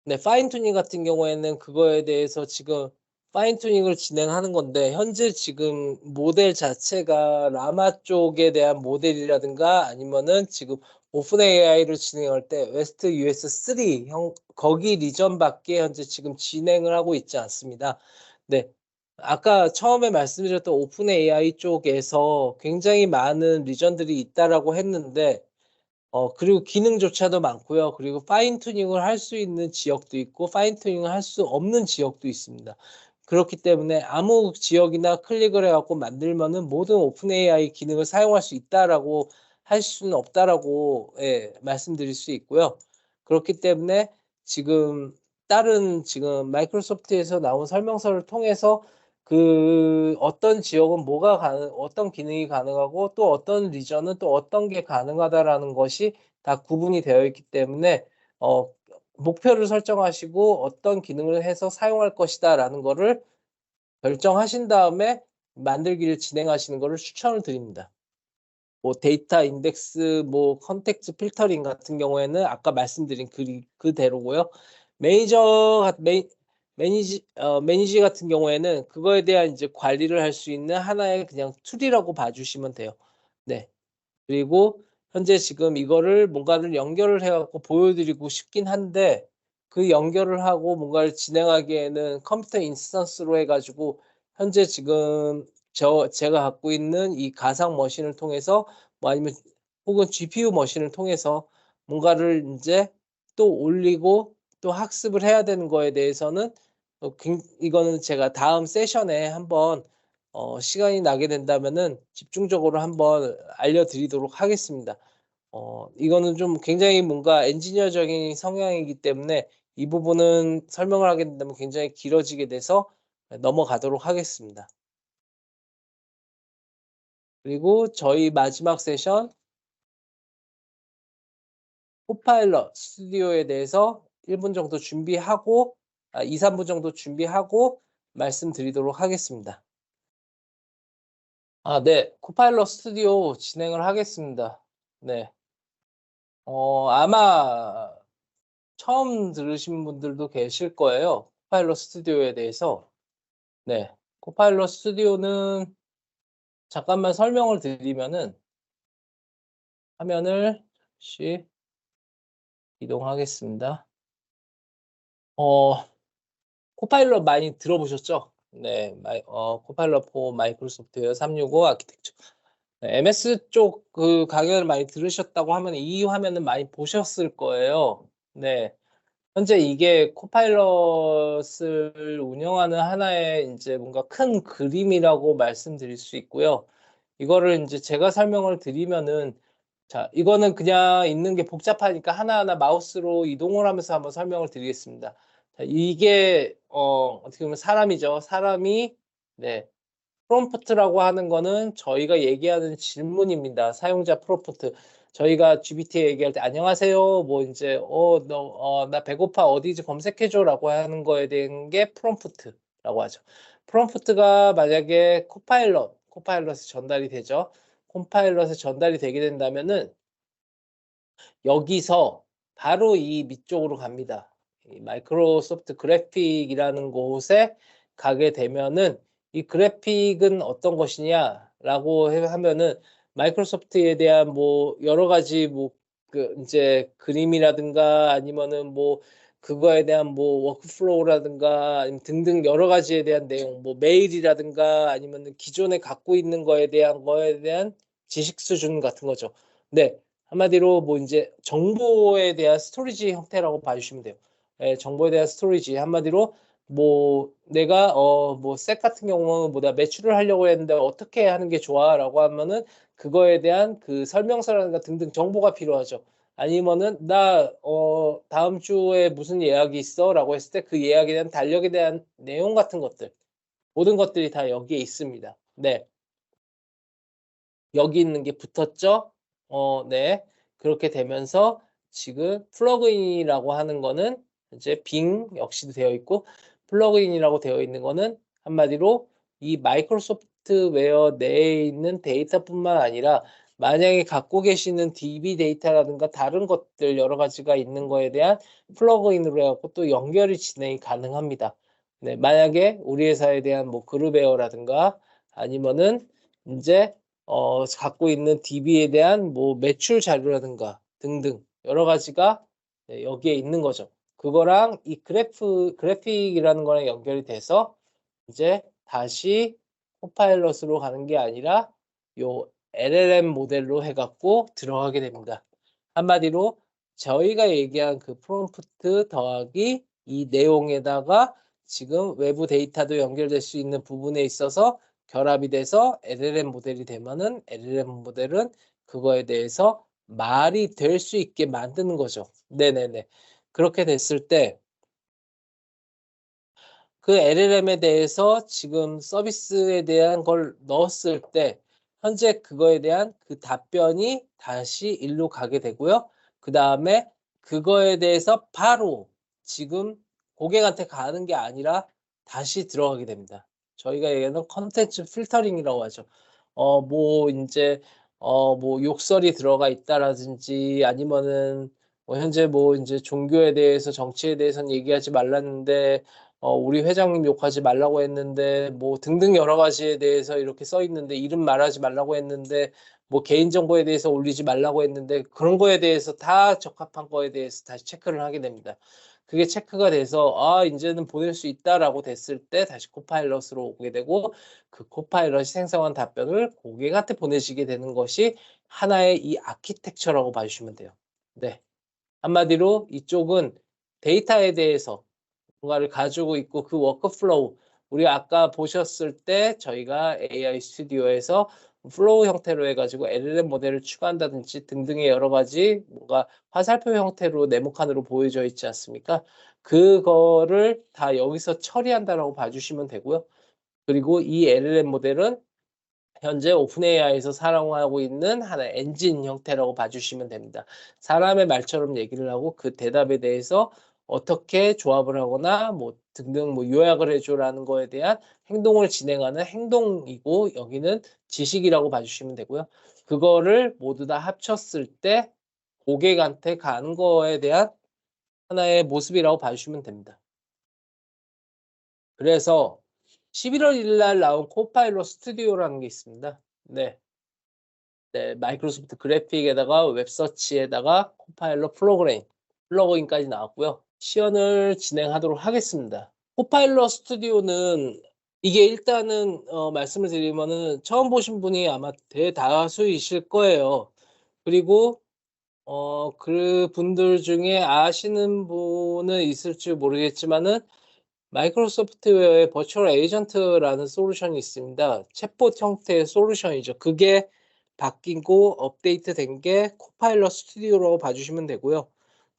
네, 파인 튜닝 같은 경우에는 그거에 대해서 지금 파인 튜닝을 진행하는 건데 현재 지금 모델 자체가 라마 쪽에 대한 모델이라든가 아니면은 지금 오픈 AI를 진행할 때 웨스트 US 3 거기 리전밖에 현재 지금 진행을 하고 있지 않습니다. 네. 아까 처음에 말씀드렸던 오픈 AI 쪽에서 굉장히 많은 리전들이 있다라고 했는데 그리고 기능조차도 많고요. 그리고 파인 튜닝을 할 수 있는 지역도 있고 파인 튜닝을 할 수 없는 지역도 있습니다. 그렇기 때문에 아무 지역이나 클릭을 해 갖고 만들면은 모든 오픈 AI 기능을 사용할 수 있다라고 할 수는 없다라고 예, 말씀드릴 수 있고요. 그렇기 때문에 지금 다른 지금 마이크로소프트에서 나온 설명서를 통해서 그 어떤 지역은 어떤 기능이 가능하고 또 어떤 리전은 또 어떤 게 가능하다라는 것이 다 구분이 되어 있기 때문에 어, 목표를 설정하시고 어떤 기능을 해서 사용할 것이다라는 거를 결정하신 다음에 만들기를 진행하시는 것을 추천을 드립니다. 뭐 데이터 인덱스, 뭐 컨텍스트 필터링 같은 경우에는 아까 말씀드린 그대로고요. 매니지 같은 경우에는 그거에 대한 이제 관리를 할 수 있는 하나의 그냥 툴이라고 봐주시면 돼요. 네. 그리고 현재 지금 이거를 뭔가를 연결을 해갖고 보여드리고 싶긴 한데 그 연결을 하고 뭔가를 진행하기에는 컴퓨터 인스턴스로 해가지고 현재 지금 제가 갖고 있는 이 가상 머신을 통해서 뭐 아니면 혹은 GPU 머신을 통해서 뭔가를 이제 또 올리고 또 학습을 해야 되는 거에 대해서는 이거는 제가 다음 세션에 한번 시간이 나게 된다면은 집중적으로 한번 알려드리도록 하겠습니다. 이거는 좀 굉장히 뭔가 엔지니어적인 성향이기 때문에 이 부분은 설명을 하게 된다면 굉장히 길어지게 돼서 넘어가도록 하겠습니다. 그리고 저희 마지막 세션 코파일럿 스튜디오에 대해서 1분 정도 준비하고 2, 3분 정도 준비하고 말씀드리도록 하겠습니다. 네. 코파일럿 스튜디오 진행을 하겠습니다. 네. 아마 처음 들으신 분들도 계실 거예요. 코파일럿 스튜디오에 대해서. 네. 코파일럿 스튜디오는 잠깐만 설명을 드리면은 화면을 잠시 이동하겠습니다. 코파일럿 많이 들어보셨죠? 네. 코파일럿 4 마이크로소프트웨어 365 아키텍처. 네, MS 쪽 그 강연을 많이 들으셨다고 하면 이 화면은 많이 보셨을 거예요. 네. 현재 이게 코파일럿을 운영하는 하나의 이제 뭔가 큰 그림이라고 말씀드릴 수 있고요. 이거를 이제 제가 설명을 드리면은 자, 이거는 그냥 있는 게 복잡하니까 하나하나 마우스로 이동을 하면서 한번 설명을 드리겠습니다. 자, 이게 어떻게 보면 사람이죠. 사람이 네. 프롬프트라고 하는 거는 저희가 얘기하는 질문입니다. 사용자 프롬프트. 저희가 GPT에 얘기할 때 안녕하세요. 뭐 이제 나 배고파 어디지 검색해줘라고 하는 거에 대한 게 프롬프트라고 하죠. 프롬프트가 만약에 코파일럿에 전달이 되죠. 코파일럿에 전달이 되게 된다면은 여기서 바로 이 밑쪽으로 갑니다. 이 마이크로소프트 그래픽이라는 곳에 가게 되면은 이 그래픽은 어떤 것이냐라고 하면은 마이크로소프트에 대한 뭐 여러 가지 뭐 그 이제 그림이라든가 아니면은 뭐 그거에 대한 뭐 워크플로우라든가 아니면 등등 여러 가지에 대한 내용 뭐 메일이라든가 아니면은 기존에 갖고 있는 거에 대한 지식 수준 같은 거죠. 네. 한마디로 뭐 이제 정보에 대한 스토리지 형태라고 봐주시면 돼요. 예, 정보에 대한 스토리지 한마디로 뭐 내가 뭐 색 같은 경우는 뭐 내가 매출을 하려고 했는데 어떻게 하는 게 좋아라고 하면은 그거에 대한 그 설명서라든가 등등 정보가 필요하죠. 아니면은 나 다음 주에 무슨 예약이 있어라고 했을 때 그 예약에 대한 달력에 대한 내용 같은 것들 모든 것들이 다 여기에 있습니다. 네. 여기 있는 게 붙었죠? 네. 그렇게 되면서 지금 플러그인이라고 하는 거는 이제 빙 역시도 되어 있고 플러그인이라고 되어 있는 거는 한마디로 이 마이크로소프트웨어 내에 있는 데이터뿐만 아니라 만약에 갖고 계시는 DB 데이터라든가 다른 것들 여러 가지가 있는 거에 대한 플러그인으로 해갖고 또 연결이 진행이 가능합니다. 네, 만약에 우리 회사에 대한 뭐 그룹웨어라든가 아니면은 이제 갖고 있는 DB에 대한 뭐 매출 자료라든가 등등 여러 가지가 네, 여기에 있는 거죠. 그거랑 이 그래픽이라는 거랑 연결이 돼서 이제 다시 코파일럿으로 가는 게 아니라 요 LLM 모델로 해갖고 들어가게 됩니다. 한마디로 저희가 얘기한 그 프롬프트 더하기 이 내용에다가 지금 외부 데이터도 연결될 수 있는 부분에 있어서 결합이 돼서 LLM 모델이 되면은 LLM 모델은 그거에 대해서 말이 될 수 있게 만드는 거죠. 네네네. 그렇게 됐을 때 그 LLM에 대해서 지금 서비스에 대한 걸 넣었을 때 현재 그거에 대한 그 답변이 다시 일로 가게 되고요. 그 다음에 그거에 대해서 바로 지금 고객한테 가는 게 아니라 다시 들어가게 됩니다. 저희가 얘기하는 컨텐츠 필터링이라고 하죠. 뭐 인제 뭐 욕설이 들어가 있다라든지 아니면은 뭐 현재 뭐 인제 종교에 대해서 정치에 대해서는 얘기하지 말랐는데 우리 회장님 욕하지 말라고 했는데 뭐 등등 여러 가지에 대해서 이렇게 써 있는데 이름 말하지 말라고 했는데 뭐 개인정보에 대해서 올리지 말라고 했는데 그런 거에 대해서 다 적합한 거에 대해서 다시 체크를 하게 됩니다. 그게 체크가 돼서 '아 인제는 보낼 수 있다.'라고 됐을 때 다시 코파일럿으로 오게 되고 그 코파일럿이 생성한 답변을 고객한테 보내시게 되는 것이 하나의 이 아키텍처라고 봐 주시면 돼요. 네. 한마디로 이쪽은 데이터에 대해서 뭔가를 가지고 있고 그 워크플로우 우리 아까 보셨을 때 저희가 AI 스튜디오에서 플로우 형태로 해 가지고 LLM 모델을 추가한다든지 등등의 여러 가지 뭔가 화살표 형태로 네모칸으로 보여져 있지 않습니까? 그거를 다 여기서 처리한다라고 봐 주시면 되고요. 그리고 이 LLM 모델은 현재 오픈AI에서 사용하고 있는 하나의 엔진 형태라고 봐 주시면 됩니다. 사람의 말처럼 얘기를 하고 그 대답에 대해서 어떻게 조합을 하거나 뭐 등등 뭐 요약을 해 줘라는 거에 대한 행동을 진행하는 행동이고 여기는 지식이라고 봐 주시면 되고요. 그거를 모두 다 합쳤을 때 고객한테 가는 거에 대한 하나의 모습이라고 봐 주시면 됩니다. 그래서 11월 1일 날 나온 코파일럿 스튜디오라는 게 있습니다. 네. 네, 마이크로소프트 그래픽에다가 웹서치에다가 코파일럿 플러그인까지 나왔고요. 시연을 진행하도록 하겠습니다. 코파일럿 스튜디오는 이게 일단은 말씀을 드리면은 처음 보신 분이 아마 대다수이실 거예요. 그리고 그분들 중에 아시는 분은 있을지 모르겠지만은 마이크로소프트웨어의 버추얼 에이전트라는 솔루션이 있습니다. 챗봇 형태의 솔루션이죠. 그게 바뀌고 업데이트된 게 코파일럿 스튜디오라고 봐주시면 되고요.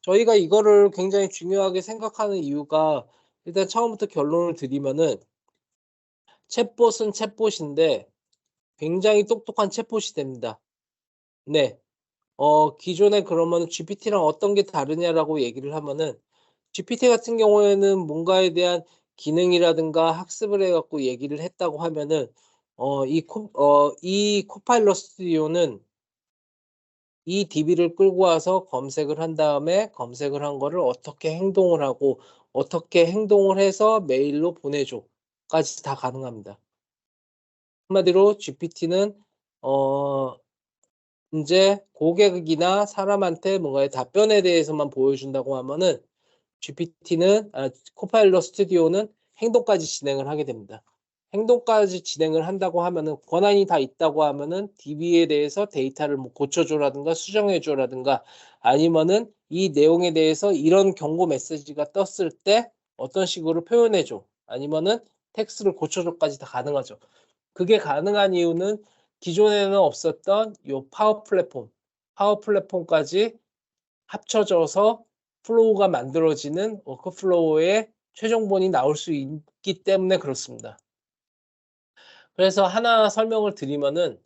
저희가 이거를 굉장히 중요하게 생각하는 이유가 일단 처음부터 결론을 드리면은 챗봇은 챗봇인데 굉장히 똑똑한 챗봇이 됩니다. 네. 기존에 그러면 GPT랑 어떤 게 다르냐라고 얘기를 하면은 GPT 같은 경우에는 뭔가에 대한 기능이라든가 학습을 해 갖고 얘기를 했다고 하면은 이 코파일럿 스튜디오는 이 DB를 끌고 와서 검색을 한 다음에 검색을 한 거를 어떻게 행동을 하고 어떻게 행동을 해서 메일로 보내줘까지 다 가능합니다. 한마디로 GPT는 어 인제 고객이나 사람한테 뭔가의 답변에 대해서만 보여준다고 하면은 코파일럿 스튜디오는 행동까지 진행을 하게 됩니다. 행동까지 진행을 한다고 하면은 권한이 다 있다고 하면은 DB에 대해서 데이터를 뭐 고쳐줘라든가 수정해줘라든가 아니면은 이 내용에 대해서 이런 경고 메시지가 떴을 때 어떤 식으로 표현해줘 아니면은 텍스트를 고쳐줘까지 다 가능하죠. 그게 가능한 이유는 기존에는 없었던 요 파워 플랫폼까지 합쳐져서 플로우가 만들어지는 워크플로우의 최종본이 나올 수 있기 때문에 그렇습니다. 그래서 하나 설명을 드리면은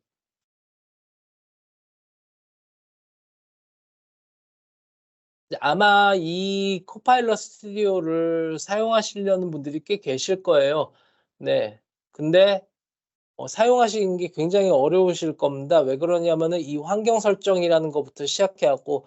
이제 아마 이 코파일럿 스튜디오를 사용하시려는 분들이 꽤 계실 거예요. 네. 근데 사용하시는 게 굉장히 어려우실 겁니다. 왜 그러냐면은 이 환경 설정이라는 것부터 시작해 갖고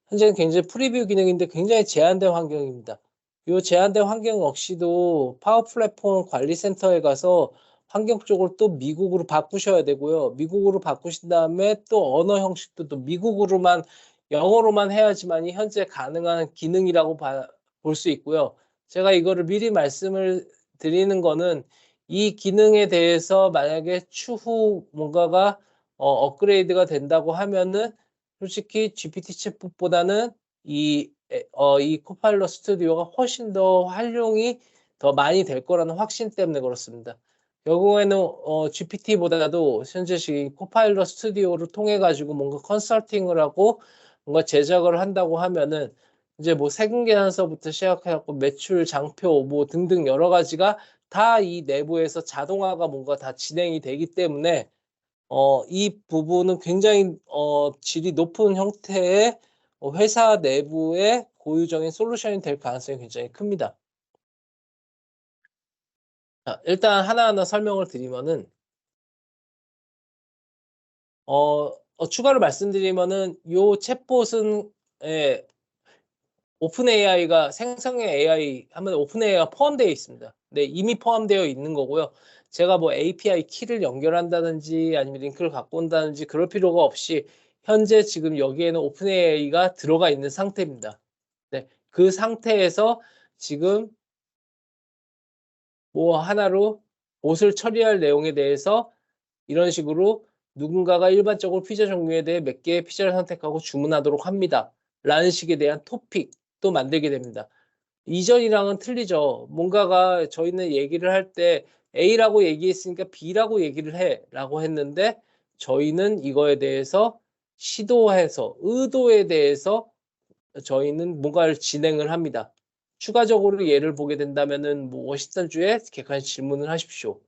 현재는 굉장히 프리뷰 기능인데 굉장히 제한된 환경입니다. 이 제한된 환경 역시도 파워 플랫폼 관리센터에 가서 환경 쪽을 또 미국으로 바꾸셔야 되고요. 미국으로 바꾸신 다음에 또 언어 형식도 또 미국으로만 영어로만 해야지만이 현재 가능한 기능이라고 볼 수 있고요. 제가 이거를 미리 말씀을 드리는 거는 이 기능에 대해서 만약에 추후 뭔가가 업그레이드가 된다고 하면은 솔직히 GPT 챗봇보다는 이 코파일럿 스튜디오가 훨씬 더 활용이 더 많이 될 거라는 확신 때문에 그렇습니다. 결국에는 GPT보다도 현재 지금 코파일럿 스튜디오를 통해 가지고 뭔가 컨설팅을 하고 뭔가 제작을 한다고 하면은 이제 뭐 세금 계산서부터 시작해 갖고 매출 장표 뭐 등등 여러 가지가 다 이 내부에서 자동화가 뭔가 다 진행이 되기 때문에 이 부분은 굉장히 질이 높은 형태의 회사 내부의 고유적인 솔루션이 될 가능성이 굉장히 큽니다. 자, 일단 하나하나 설명을 드리면은 추가로 말씀드리면은 요 챗봇은 오픈 AI가 생성형 AI 하면 오픈 AI가 포함되어 있습니다. 네, 이미 포함되어 있는 거고요. 제가 뭐 API 키를 연결한다든지 아니면 링크를 갖고 온다든지 그럴 필요가 없이 현재 지금 여기에는 오픈 AI가 들어가 있는 상태입니다. 네, 그 상태에서 지금 뭐 하나로 옷을 처리할 내용에 대해서 이런 식으로 누군가가 일반적으로 피자 종류에 대해 몇 개의 피자를 선택하고 주문하도록 합니다. 라는 식에 대한 토픽도 만들게 됩니다. 이전이랑은 틀리죠. 뭔가가 저희는 얘기를 할 때 A라고 얘기했으니까 B라고 얘기를 해 라고 했는데 저희는 이거에 대해서 시도해서 의도에 대해서 저희는 뭔가를 진행을 합니다. 추가적으로 예를 보게 된다면은 무엇이든 주에 객관식 질문을 하십시오.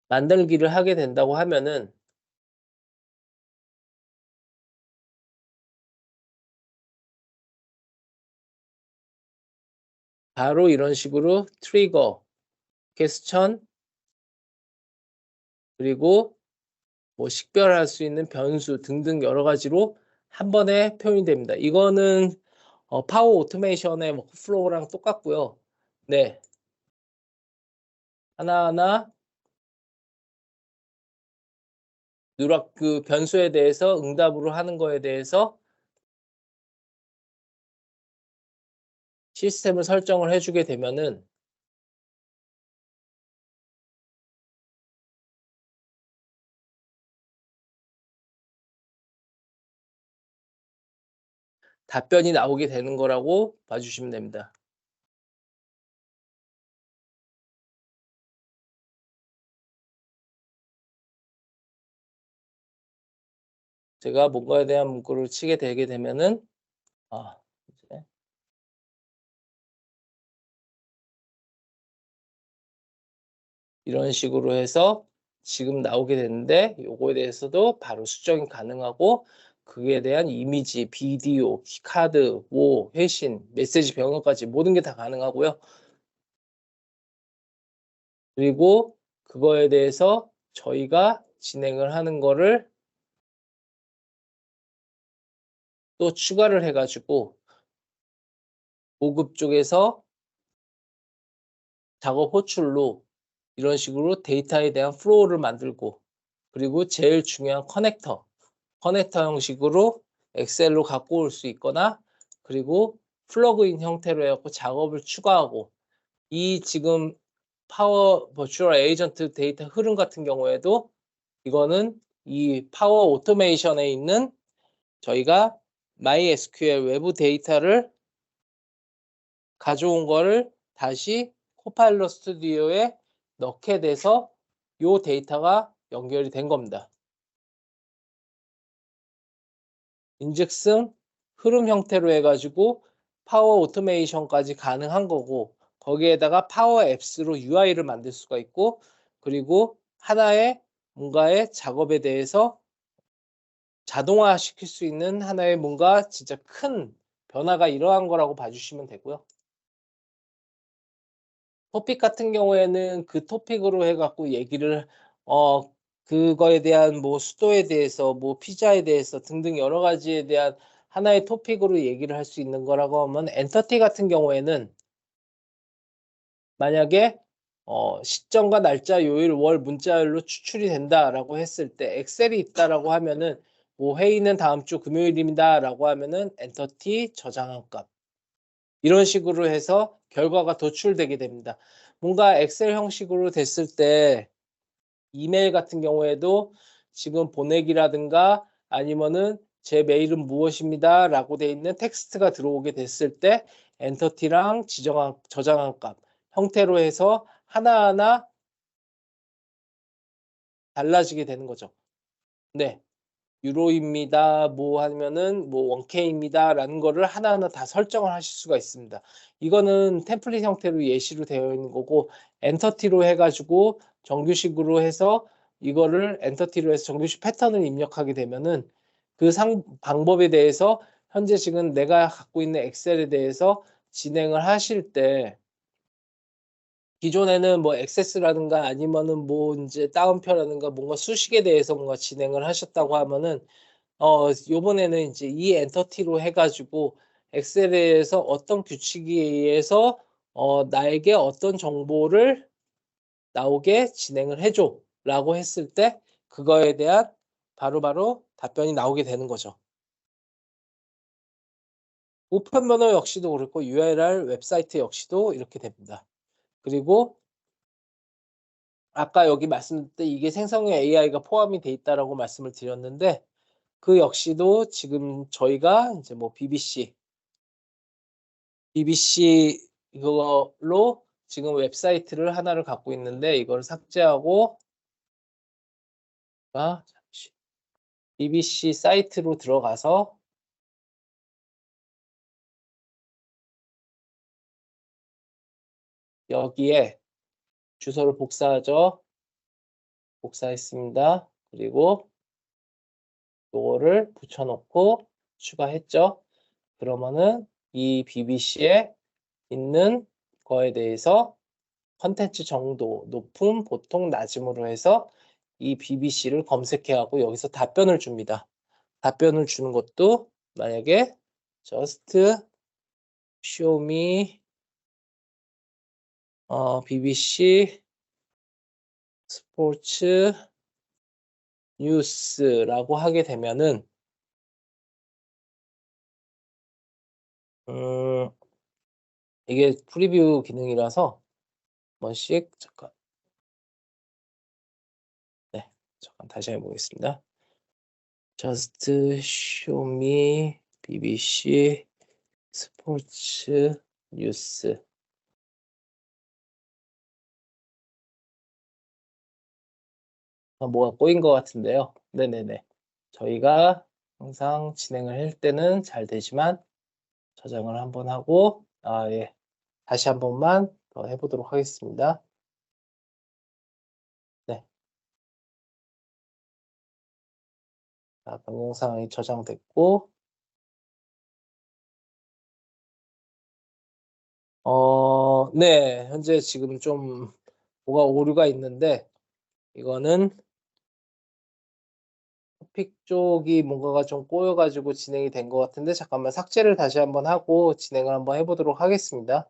만들기를 하게 된다고 하면은 바로 이런 식으로 트리거, 퀘스천, 그리고 뭐 식별할 수 있는 변수 등등 여러 가지로 한 번에 표현이 됩니다. 이거는 파워 오토메이션의 워크플로우랑 똑같고요. 네. 하나하나 누락 그 변수에 대해서 응답으로 하는 거에 대해서 시스템을 설정을 해주게 되면은 답변이 나오게 되는 거라고 봐주시면 됩니다. 제가 뭔가에 대한 문구를 치게 되게 되면은 이제 이런 식으로 해서 지금 나오게 되는데 요거에 대해서도 바로 수정이 가능하고 그에 대한 이미지, 비디오, 카드, 회신, 메시지 변경까지 모든 게 다 가능하고요. 그리고 그거에 대해서 저희가 진행을 하는 거를 또 추가를 해가지고 보급 쪽에서 작업 호출로 이런 식으로 데이터에 대한 플로우를 만들고 그리고 제일 중요한 커넥터 형식으로 엑셀로 갖고 올 수 있거나 그리고 플러그인 형태로 해갖고 작업을 추가하고 이 지금 파워 버추얼 에이전트 데이터 흐름 같은 경우에도 이거는 이 파워 오토메이션에 있는 저희가 MySQL 외부 데이터를 가져온 거를 다시 코파일럿 스튜디오에 넣게 돼서 이 데이터가 연결이 된 겁니다. 인즉슨 흐름 형태로 해가지고 파워 오토메이션까지 가능한 거고 거기에다가 파워 앱스로 UI를 만들 수가 있고 그리고 하나의 뭔가의 작업에 대해서 자동화 시킬 수 있는 하나의 뭔가 진짜 큰 변화가 일어난 거라고 봐주시면 되고요. 토픽 같은 경우에는 그 토픽으로 해갖고 얘기를 그거에 대한 뭐 수도에 대해서 뭐 피자에 대해서 등등 여러 가지에 대한 하나의 토픽으로 얘기를 할 수 있는 거라고 하면 엔터티 같은 경우에는 만약에 시점과 날짜, 요일, 월, 문자열로 추출이 된다라고 했을 때 엑셀이 있다라고 하면은 뭐 회의는 다음 주 금요일입니다라고 하면은 엔터티 저장한 값 이런 식으로 해서 결과가 도출되게 됩니다. 뭔가 엑셀 형식으로 됐을 때 이메일 같은 경우에도 지금 보내기라든가 아니면은 제 메일은 무엇입니다 라고 돼 있는 텍스트가 들어오게 됐을 때 엔터티랑 저장한 값 형태로 해서 하나하나 달라지게 되는 거죠. 네. 유로입니다. 뭐 하면은 뭐 원케입니다. 라는 거를 하나하나 다 설정을 하실 수가 있습니다. 이거는 템플릿 형태로 예시로 되어 있는 거고 엔터티로 해가지고 정규식으로 해서 이거를 엔터티로 해서 정규식 패턴을 입력하게 되면은 그 방법에 대해서 현재 지금 내가 갖고 있는 엑셀에 대해서 진행을 하실 때 기존에는 뭐 액세스라든가 아니면은 뭐 이제 다운표라든가 뭔가 수식에 대해서 뭔가 진행을 하셨다고 하면은 요번에는 이제 이 엔터티로 해가지고 엑셀에서 어떤 규칙에 의해서 나에게 어떤 정보를 나오게 진행을 해줘라고 했을 때 그거에 대한 바로바로 답변이 나오게 되는 거죠. 우편 번호 역시도 그렇고 URL 웹사이트 역시도 이렇게 됩니다. 그리고 아까 여기 말씀드릴 때 이게 생성형 AI가 포함이 돼 있다라고 말씀을 드렸는데 그 역시도 지금 저희가 이제 뭐 BBC 이걸로 지금 웹사이트를 하나를 갖고 있는데 이걸 삭제하고 잠시 BBC 사이트로 들어가서 여기에 주소를 복사하죠. 복사했습니다. 그리고 요거를 붙여놓고 추가했죠. 그러면은 이 BBC에 있는 거에 대해서 컨텐츠 정도, 높음, 보통, 낮음으로 해서 이 BBC를 검색해하고 여기서 답변을 줍니다. 답변을 주는 것도 만약에 just show me BBC 스포츠 뉴스라고 하게 되면은 이게 프리뷰 기능이라서 한 번씩 잠깐 잠깐 다시 해보겠습니다. just show me BBC 스포츠 뉴스. 뭐가 꼬인 것 같은데요. 네네네. 저희가 항상 진행을 할 때는 잘 되지만 저장을 한번 하고 예. 다시 한 번만 더 해보도록 하겠습니다. 네. 자, 동영상이 저장됐고 네. 현재 지금 좀 뭐가 오류가 있는데 이거는 토픽 쪽이 뭔가가 좀 꼬여가지고 진행이 된 것 같은데 잠깐만 삭제를 다시 한번 하고 진행을 한번 해보도록 하겠습니다.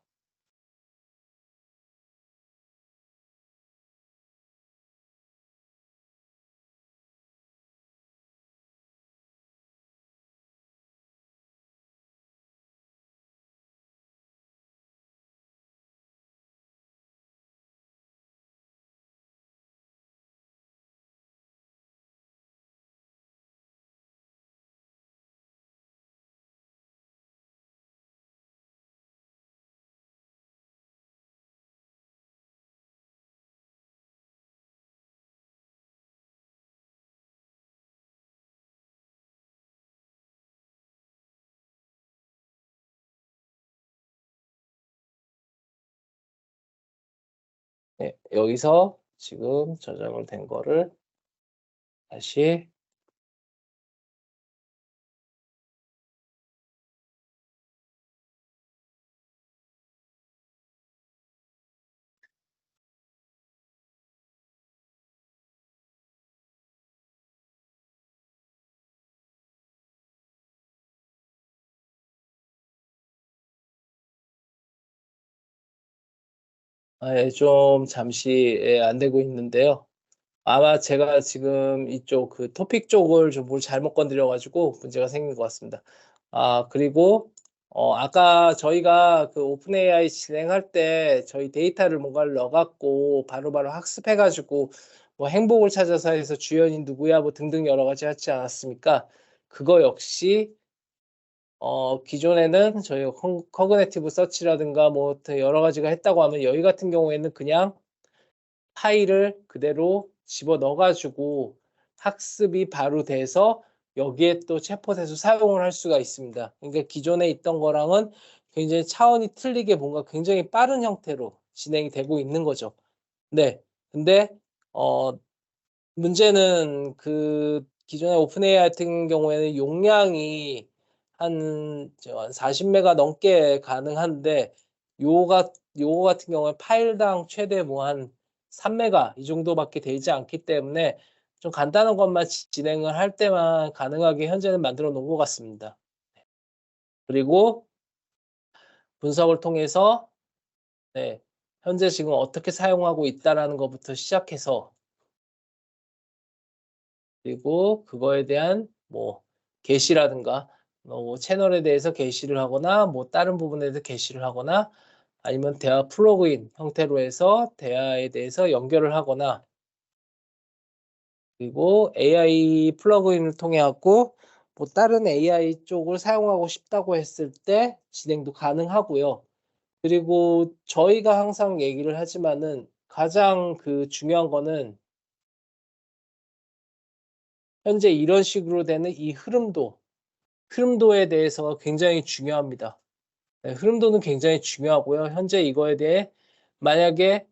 네, 여기서 지금 저장을 된 거를 다시 좀 잠시 안 되고 있는데요. 아마 제가 지금 이쪽 그 토픽 쪽을 좀 뭘 잘못 건드려 가지고 문제가 생긴 것 같습니다. 그리고 아까 저희가 그 오픈 AI 진행할 때 저희 데이터를 뭔가를 넣어 갖고 바로바로 학습해 가지고 뭐 행복을 찾아서 해서 주연이 누구야 뭐 등등 여러 가지 하지 않았습니까? 그거 역시 기존에는 저희 커그네티브 서치라든가 뭐 여러 가지가 했다고 하면 여기 같은 경우에는 그냥 파일을 그대로 집어 넣어 가지고 학습이 바로 돼서 여기에 또 챗봇에서 사용을 할 수가 있습니다. 그러니까 기존에 있던 거랑은 굉장히 차원이 틀리게 뭔가 굉장히 빠른 형태로 진행이 되고 있는 거죠. 네. 근데 문제는 그 기존의 오픈 AI 같은 경우에는 용량이 한 40 메가 넘게 가능한데 요거 같은 경우에 파일당 최대 뭐 한 3메가 이 정도밖에 되지 않기 때문에 좀 간단한 것만 진행을 할 때만 가능하게 현재는 만들어 놓은 것 같습니다. 그리고 분석을 통해서 네, 현재 지금 어떻게 사용하고 있다라는 것부터 시작해서 그리고 그거에 대한 뭐 게시라든가 뭐 채널에 대해서 게시를 하거나 뭐 다른 부분에 대해서 게시를 하거나 아니면 대화 플러그인 형태로 해서 대화에 대해서 연결을 하거나 그리고 AI 플러그인을 통해 갖고 뭐 다른 AI 쪽을 사용하고 싶다고 했을 때 진행도 가능하고요. 그리고 저희가 항상 얘기를 하지만은 가장 그 중요한 거는 현재 이런 식으로 되는 이 흐름도에 대해서 굉장히 중요합니다. 네, 흐름도는 굉장히 중요하고요. 현재 이거에 대해 만약에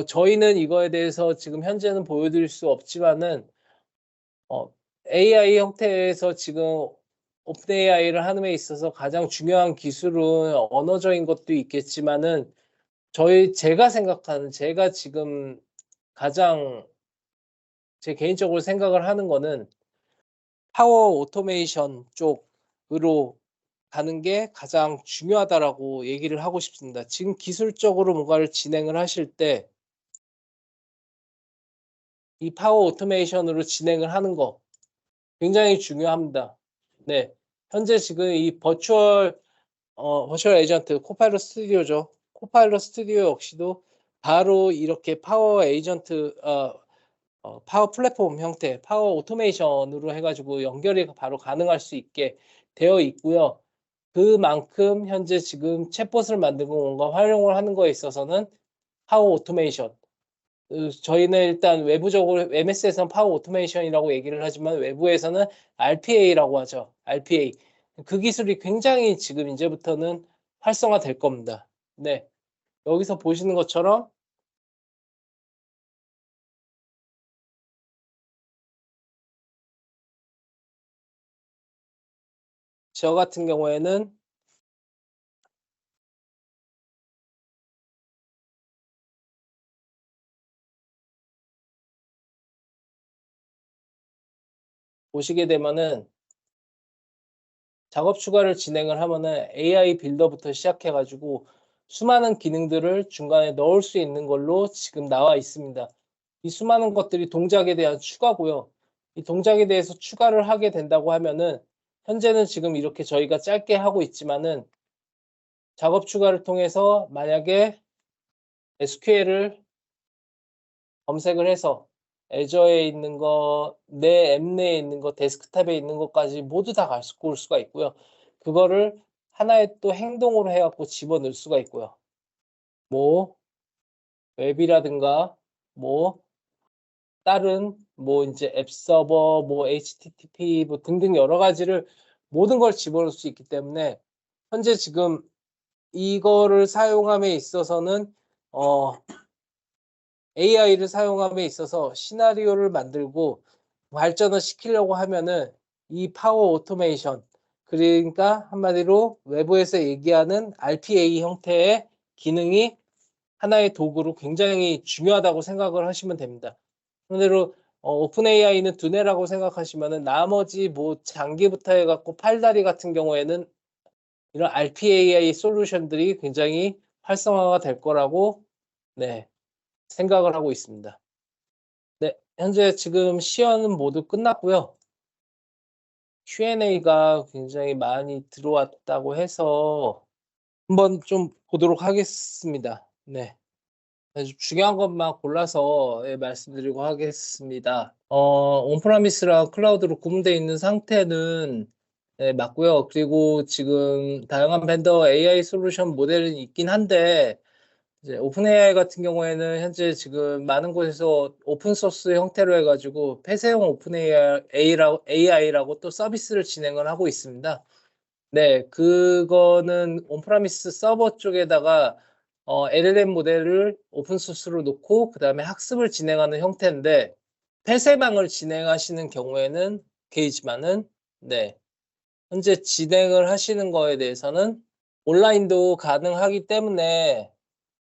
저희는 이거에 대해서 지금 현재는 보여드릴 수 없지만은 AI 형태에서 지금 오픈 AI를 하는 데 있어서 가장 중요한 기술은 언어적인 것도 있겠지만은 제가 지금 가장 제 개인적으로 생각을 하는 거는 파워 오토메이션 쪽으로 가는 게 가장 중요하다라고 얘기를 하고 싶습니다. 지금 기술적으로 뭔가를 진행을 하실 때 이 파워 오토메이션으로 진행을 하는 거 굉장히 중요합니다. 네. 현재 지금 이 버추얼 에이전트 코파일럿 스튜디오죠. 코파일럿 스튜디오 역시도 바로 이렇게 파워 플랫폼 형태, 파워 오토메이션으로 해가지고 연결이 바로 가능할 수 있게 되어 있고요. 그만큼 현재 지금 챗봇을 만들고 뭔가 활용을 하는 거에 있어서는 파워 오토메이션. 저희는 일단 외부적으로 MS에서는 파워 오토메이션이라고 얘기를 하지만 외부에서는 RPA라고 하죠. RPA. 그 기술이 굉장히 지금 이제부터는 활성화될 겁니다. 네. 여기서 보시는 것처럼 저 같은 경우에는 보시게 되면은 작업 추가를 진행을 하면은 AI 빌더부터 시작해가지고 수많은 기능들을 중간에 넣을 수 있는 걸로 지금 나와 있습니다. 이 수많은 것들이 동작에 대한 추가고요. 이 동작에 대해서 추가를 하게 된다고 하면은 현재는 지금 이렇게 저희가 짧게 하고 있지만은 작업 추가를 통해서 만약에 SQL을 검색을 해서 애저에 있는 거, 내 앱 내에 있는 거, 데스크탑에 있는 것까지 모두 다 갖고 올 수가 있고요. 그거를 하나의 또 행동으로 해갖고 집어넣을 수가 있고요. 뭐 웹이라든가 뭐 다른 뭐 이제 앱 서버, 뭐 HTTP 뭐 등등 여러 가지를 모든 걸 집어넣을 수 있기 때문에 현재 지금 이거를 사용함에 있어서는 AI를 사용함에 있어서 시나리오를 만들고 발전을 시키려고 하면은 이 파워 오토메이션 그러니까 한마디로 외부에서 얘기하는 RPA 형태의 기능이 하나의 도구로 굉장히 중요하다고 생각을 하시면 됩니다. 그대로 오픈 AI는 두뇌라고 생각하시면은 나머지 뭐 장기부터 해갖고 팔다리 같은 경우에는 이런 RPAI 솔루션들이 굉장히 활성화가 될 거라고 네, 생각을 하고 있습니다. 네, 현재 지금 시연은 모두 끝났고요. Q&A가 굉장히 많이 들어왔다고 해서 한번 좀 보도록 하겠습니다. 네. 아주 중요한 것만 골라서 말씀드리고 하겠습니다. 온프라미스랑 클라우드로 구분되어 있는 상태는 네, 맞고요. 그리고 지금 다양한 벤더 AI 솔루션 모델은 있긴 한데 이제 오픈 AI 같은 경우에는 현재 지금 많은 곳에서 오픈 소스 형태로 해가지고 폐쇄형 오픈 AI라고 또 서비스를 진행을 하고 있습니다. 네, 그거는 온프라미스 서버 쪽에다가 LLM 모델을 오픈 소스로 놓고 그다음에 학습을 진행하는 형태인데 폐쇄망을 진행하시는 경우에는 게이지만은 네, 현재 진행을 하시는 거에 대해서는 온라인도 가능하기 때문에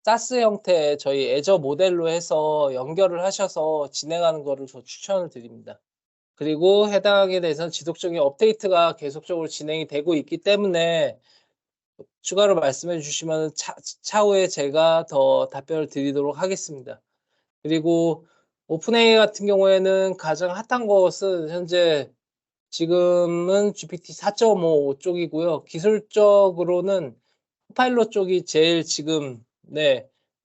사스 형태의 저희 애저 모델로 해서 연결을 하셔서 진행하는 거를 저 추천을 드립니다. 그리고 해당하게 돼서 지속적인 업데이트가 계속적으로 진행이 되고 있기 때문에 추가로 말씀해 주시면 차후에 제가 더 답변을 드리도록 하겠습니다. 그리고 오픈AI 같은 경우에는 가장 핫한 것은 현재 지금은 GPT 4.5 쪽이고요. 기술적으로는 코파일럿 쪽이 제일 지금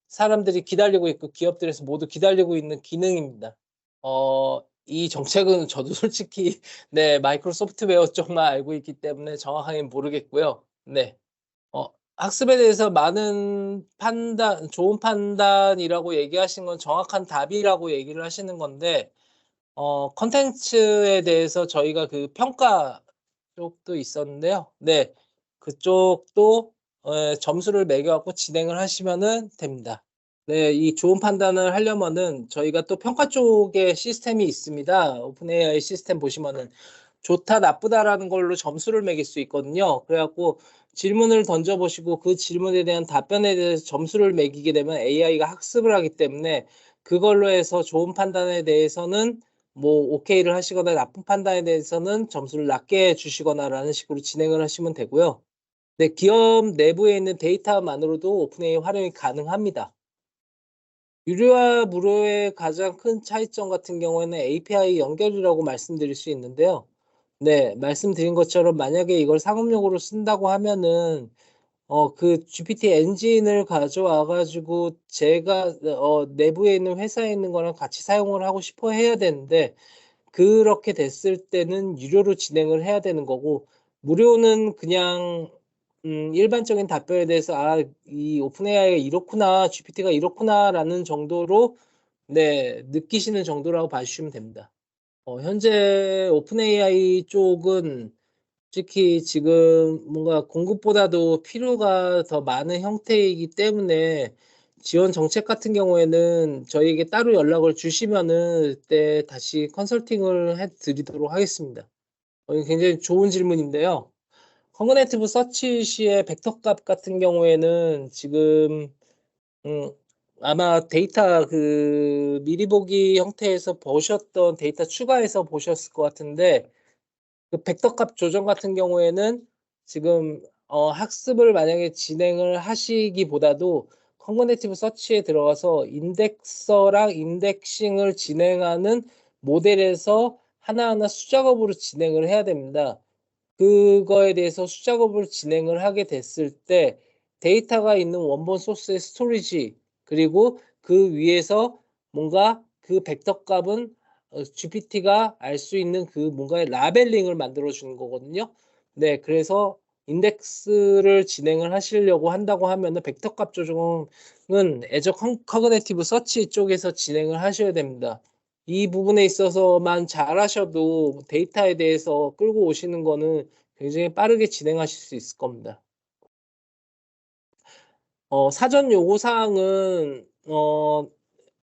사람들이 기다리고 있고 기업들에서 모두 기다리고 있는 기능입니다. 이 정책은 저도 솔직히 마이크로소프트웨어 쪽만 알고 있기 때문에 정확하게 모르겠고요. 학습에 대해서 많은 판단, 좋은 판단이라고 얘기하신 건 정확한 답이라고 얘기를 하시는 건데, 컨텐츠에 대해서 저희가 그 평가 쪽도 있었는데요. 그쪽도 점수를 매겨갖고 진행을 하시면은 됩니다. 이 좋은 판단을 하려면은 저희가 또 평가 쪽에 시스템이 있습니다. 오픈AI 시스템 보시면은 좋다, 나쁘다라는 걸로 점수를 매길 수 있거든요. 그래갖고 질문을 던져보시고 그 질문에 대한 답변에 대해서 점수를 매기게 되면 AI가 학습을 하기 때문에 그걸로 해서 좋은 판단에 대해서는 뭐 오케이를 하시거나 나쁜 판단에 대해서는 점수를 낮게 주시거나라는 식으로 진행을 하시면 되고요. 기업 내부에 있는 데이터만으로도 오픈AI 활용이 가능합니다. 유료와 무료의 가장 큰 차이점 같은 경우에는 API 연결이라고 말씀드릴 수 있는데요. 말씀드린 것처럼 만약에 이걸 상업용으로 쓴다고 하면은 그 GPT 엔진을 가져와 가지고 제가 내부에 있는 회사에 있는 거랑 같이 사용을 하고 싶어 해야 되는데 그렇게 됐을 때는 유료로 진행을 해야 되는 거고 무료는 그냥 일반적인 답변에 대해서 이 오픈AI가 이렇구나, GPT가 이렇구나라는 정도로 느끼시는 정도라고 봐주시면 됩니다. 현재 오픈AI 쪽은 특히 지금 뭔가 공급보다도 필요가 더 많은 형태이기 때문에 지원 정책 같은 경우에는 저희에게 따로 연락을 주시면은 그때 다시 컨설팅을 해 드리도록 하겠습니다. 굉장히 좋은 질문인데요. 커그네이티브 서치 시의 벡터 값 같은 경우에는 지금 음, 아마 데이터 그 미리 보기 형태에서 보셨던 데이터 추가해서 보셨을 것 같은데 그 벡터 값 조정 같은 경우에는 지금 학습을 만약에 진행을 하시기보다도 컨그네이티브 서치에 들어가서 인덱서랑 인덱싱을 진행하는 모델에서 하나하나 수작업으로 진행을 해야 됩니다. 그거에 대해서 수작업을 진행을 하게 됐을 때 데이터가 있는 원본 소스의 스토리지 그리고 그 위에서 뭔가 그 벡터 값은 GPT가 알 수 있는 그 뭔가의 라벨링을 만들어 주는 거거든요. 그래서 인덱스를 진행을 하시려고 한다고 하면은 벡터 값 조정은 애저 커그네이티브 서치 쪽에서 진행을 하셔야 됩니다. 이 부분에 있어서만 잘하셔도 데이터에 대해서 끌고 오시는 거는 굉장히 빠르게 진행하실 수 있을 겁니다. 사전 요구 사항은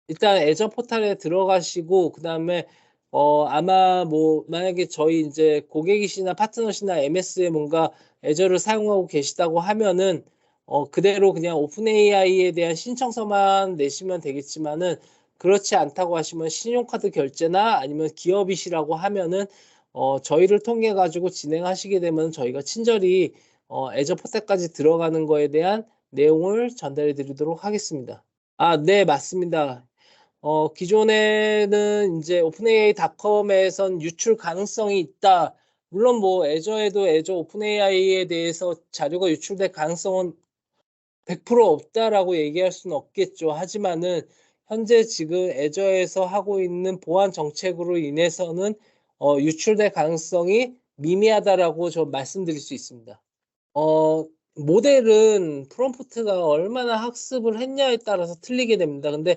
일단 애저 포탈에 들어가시고 그다음에 아마 뭐 만약에 저희 이제 고객이시나 파트너시나 MS에 뭔가 애저를 사용하고 계시다고 하면은 그대로 그냥 오픈AI에 대한 신청서만 내시면 되겠지만은 그렇지 않다고 하시면 신용카드 결제나 아니면 기업이시라고 하면은 저희를 통해 가지고 진행하시게 되면 저희가 친절히 애저 포탈까지 들어가는 거에 대한 내용을 전달해 드리도록 하겠습니다. 네, 맞습니다. 기존에는 이제 오픈AI.com에선 유출 가능성이 있다. 물론 뭐 애저에도 애저 오픈AI에 대해서 자료가 유출될 가능성은 100% 없다라고 얘기할 수는 없겠죠. 하지만은 현재 지금 애저에서 하고 있는 보안 정책으로 인해서는 유출될 가능성이 미미하다라고 저 말씀드릴 수 있습니다. 모델은 프롬프트가 얼마나 학습을 했냐에 따라서 틀리게 됩니다. 근데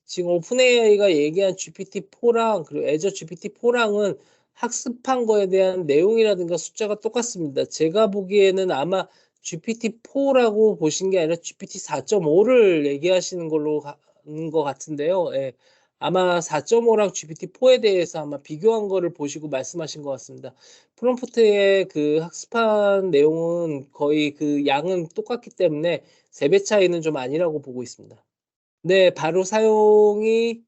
지금 오픈AI가 얘기한 GPT-4랑 그리고 애저 GPT-4랑은 학습한 거에 대한 내용이라든가 숫자가 똑같습니다. 제가 보기에는 아마 GPT-4라고 보신 게 아니라 GPT 4.5를 얘기하시는 걸로 가는 것 같은데요. 아마 4.5랑 GPT-4에 대해서 아마 비교한 거를 보시고 말씀하신 것 같습니다. 프롬프트의 그 학습한 내용은 거의 그 양은 똑같기 때문에 3배 차이는 좀 아니라고 보고 있습니다. 네, 바로 사용이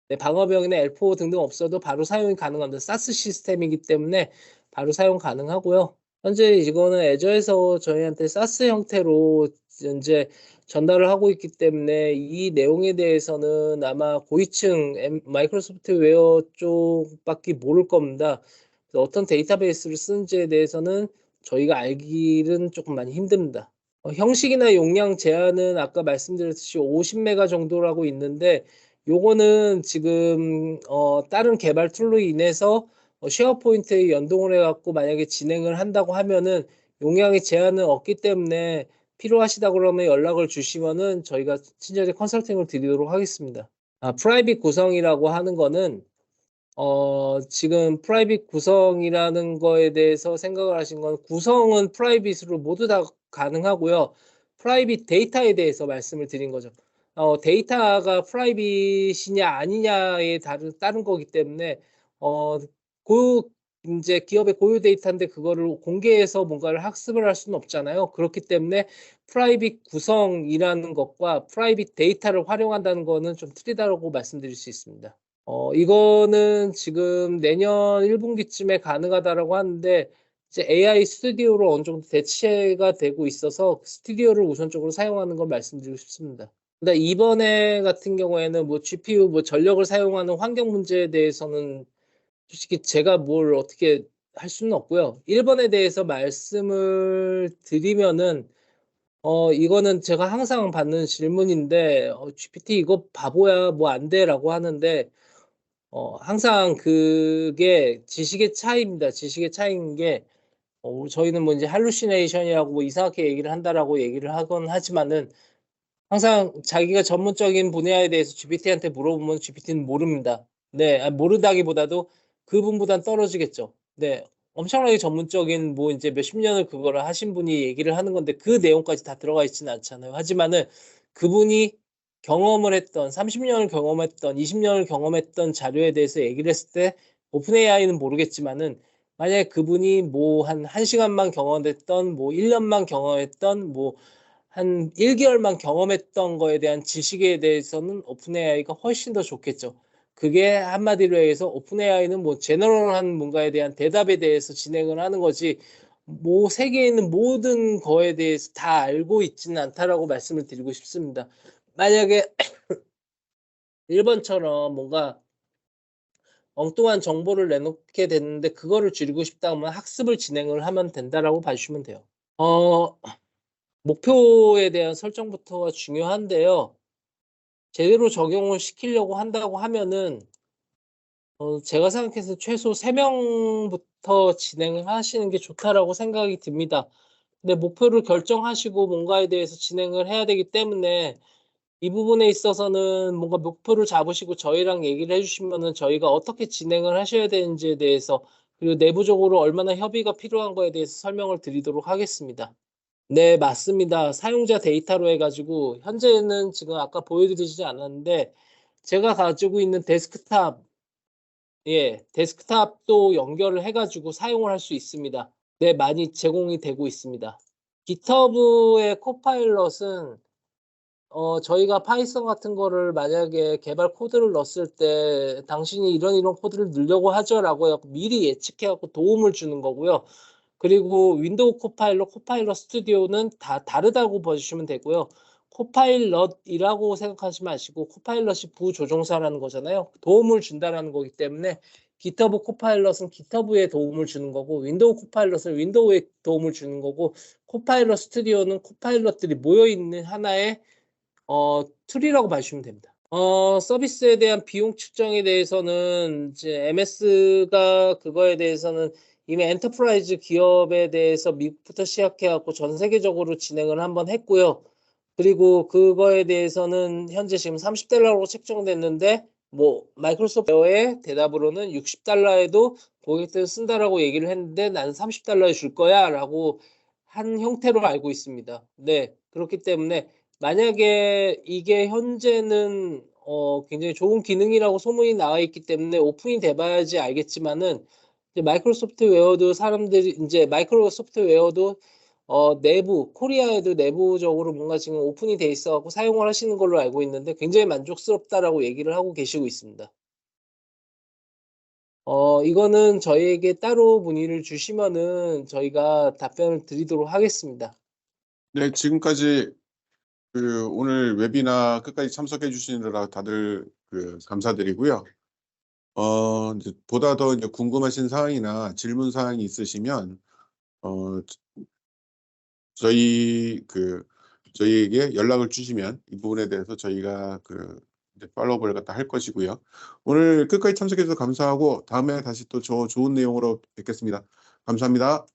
네, 방어병이나 L4 등등 없어도 바로 사용이 가능합니다. 사스 시스템이기 때문에 바로 사용 가능하고요. 현재 이거는 애저에서 저희한테 사스 형태로 이제 전달을 하고 있기 때문에 이 내용에 대해서는 아마 고위층 마이크로소프트 웨어 쪽밖에 모를 겁니다. 어떤 데이터베이스를 쓰는지에 대해서는 저희가 알기는 조금 많이 힘듭니다. 형식이나 용량 제한은 아까 말씀드렸듯이 50메가 정도라고 있는데 요거는 지금 다른 개발 툴로 인해서 쉐어포인트에 연동을 해갖고 만약에 진행을 한다고 하면은 용량의 제한은 없기 때문에 필요하시다 그러면 연락을 주시면은 저희가 친절히 컨설팅을 드리도록 하겠습니다. 프라이빗 구성이라고 하는 거는 지금 프라이빗 구성이라는 거에 대해서 생각을 하신 건 구성은 프라이빗으로 모두 다 가능하고요. 프라이빗 데이터에 대해서 말씀을 드린 거죠. 데이터가 프라이빗이냐 아니냐에 따른 거기 때문에 이제 기업의 고유 데이터인데 그거를 공개해서 뭔가를 학습을 할 수는 없잖아요. 그렇기 때문에 프라이빗 구성이라는 것과 프라이빗 데이터를 활용한다는 거는 좀 틀리다고 말씀드릴 수 있습니다. 이거는 지금 내년 1분기쯤에 가능하다라고 하는데 이제 AI 스튜디오로 어느 정도 대체가 되고 있어서 스튜디오를 우선적으로 사용하는 걸 말씀드리고 싶습니다. 근데 이번에 같은 경우에는 뭐 GPU 뭐 전력을 사용하는 환경 문제에 대해서는 솔직히 제가 뭘 어떻게 할 수는 없고요. 1번에 대해서 말씀을 드리면은 이거는 제가 항상 받는 질문인데 GPT 이거 바보야 뭐 안 돼라고 하는데 항상 그게 지식의 차이입니다. 지식의 차이인 게, 저희는 뭐 이제 할루시네이션이라고 뭐 이상하게 얘기를 한다라고 얘기를 하곤 하지만은 항상 자기가 전문적인 분야에 대해서 GPT한테 물어보면 GPT는 모릅니다. 네, 모르다기보다도 그분보단 떨어지겠죠. 네, 엄청나게 전문적인 뭐 이제 몇십 년을 그거를 하신 분이 얘기를 하는 건데 그 내용까지 다 들어가 있지는 않잖아요. 하지만은 그분이 경험을 했던 30년을 경험했던 20년을 경험했던 자료에 대해서 얘기를 했을 때 오픈 AI는 모르겠지만은 만약에 그분이 뭐 한 1시간만 경험했던 뭐 1년만 경험했던 뭐 한 1개월만 경험했던 거에 대한 지식에 대해서는 오픈 AI가 훨씬 더 좋겠죠. 그게 한마디로 해서 오픈 AI는 뭐 제너럴한 뭔가에 대한 대답에 대해서 진행을 하는 거지 뭐 세계에 있는 모든 거에 대해서 다 알고 있지는 않다라고 말씀을 드리고 싶습니다. 만약에 1번처럼 뭔가 엉뚱한 정보를 내놓게 됐는데 그거를 줄이고 싶다면 학습을 진행을 하면 된다라고 봐주시면 돼요. 목표에 대한 설정부터가 중요한데요. 제대로 적용을 시키려고 한다고 하면은 제가 생각해서 최소 3명부터 진행을 하시는 게 좋다라고 생각이 듭니다. 근데 목표를 결정하시고 뭔가에 대해서 진행을 해야 되기 때문에 이 부분에 있어서는 뭔가 목표를 잡으시고 저희랑 얘기를 해주시면은 저희가 어떻게 진행을 하셔야 되는지에 대해서 그리고 내부적으로 얼마나 협의가 필요한 거에 대해서 설명을 드리도록 하겠습니다. 네, 맞습니다. 사용자 데이터로 해가지고 현재는 지금 아까 보여드리지 않았는데 제가 가지고 있는 데스크탑, 예, 데스크탑도 연결을 해가지고 사용을 할 수 있습니다. 네, 많이 제공이 되고 있습니다. GitHub의 코파일럿은 저희가 파이썬 같은 거를 만약에 개발 코드를 넣었을 때 당신이 이런 코드를 넣으려고 하죠라고 해서 미리 예측해갖고 도움을 주는 거고요. 그리고 윈도우 코파일럿 스튜디오는 다 다르다고 봐주시면 되고요. 코파일럿이라고 생각하지 마시고 코파일럿이 부조종사라는 거잖아요. 도움을 준다라는 거기 때문에 GitHub 코파일럿은 GitHub에 도움을 주는 거고 윈도우 코파일럿은 윈도우에 도움을 주는 거고 코파일럿 스튜디오는 코파일럿들이 모여있는 하나의 툴이라고 봐주시면 됩니다. 서비스에 대한 비용 측정에 대해서는 이제 MS가 그거에 대해서는 이미 엔터프라이즈 기업에 대해서 미국부터 시작해갖고 전 세계적으로 진행을 한번 했고요. 그리고 그거에 대해서는 현재 지금 $30로 책정됐는데 뭐 마이크로소프트의 대답으로는 $60에도 고객들 쓴다라고 얘기를 했는데 나는 $30에 줄 거야라고 한 형태로 알고 있습니다. 네, 그렇기 때문에 만약에 이게 현재는 굉장히 좋은 기능이라고 소문이 나와 있기 때문에 오픈이 돼봐야지 알겠지만은 이제 마이크로소프트 웨어도 사람들이 이제 마이크로소프트 웨어도 내부 코리아에도 내부적으로 뭔가 지금 오픈이 돼 있어 갖고 사용을 하시는 걸로 알고 있는데 굉장히 만족스럽다라고 얘기를 하고 계시고 있습니다. 이거는 저희에게 따로 문의를 주시면은 저희가 답변을 드리도록 하겠습니다. 네, 지금까지 오늘 웨비나 끝까지 참석해 주시느라 다들 감사드리고요. 이제 보다 더 이제 궁금하신 사항이나 질문 사항이 있으시면 저희에게 연락을 주시면 이 부분에 대해서 저희가 이제 팔로우업을 갖다 할 것이고요. 오늘 끝까지 참석해 주셔서 감사하고 다음에 다시 또 좋은 내용으로 뵙겠습니다. 감사합니다.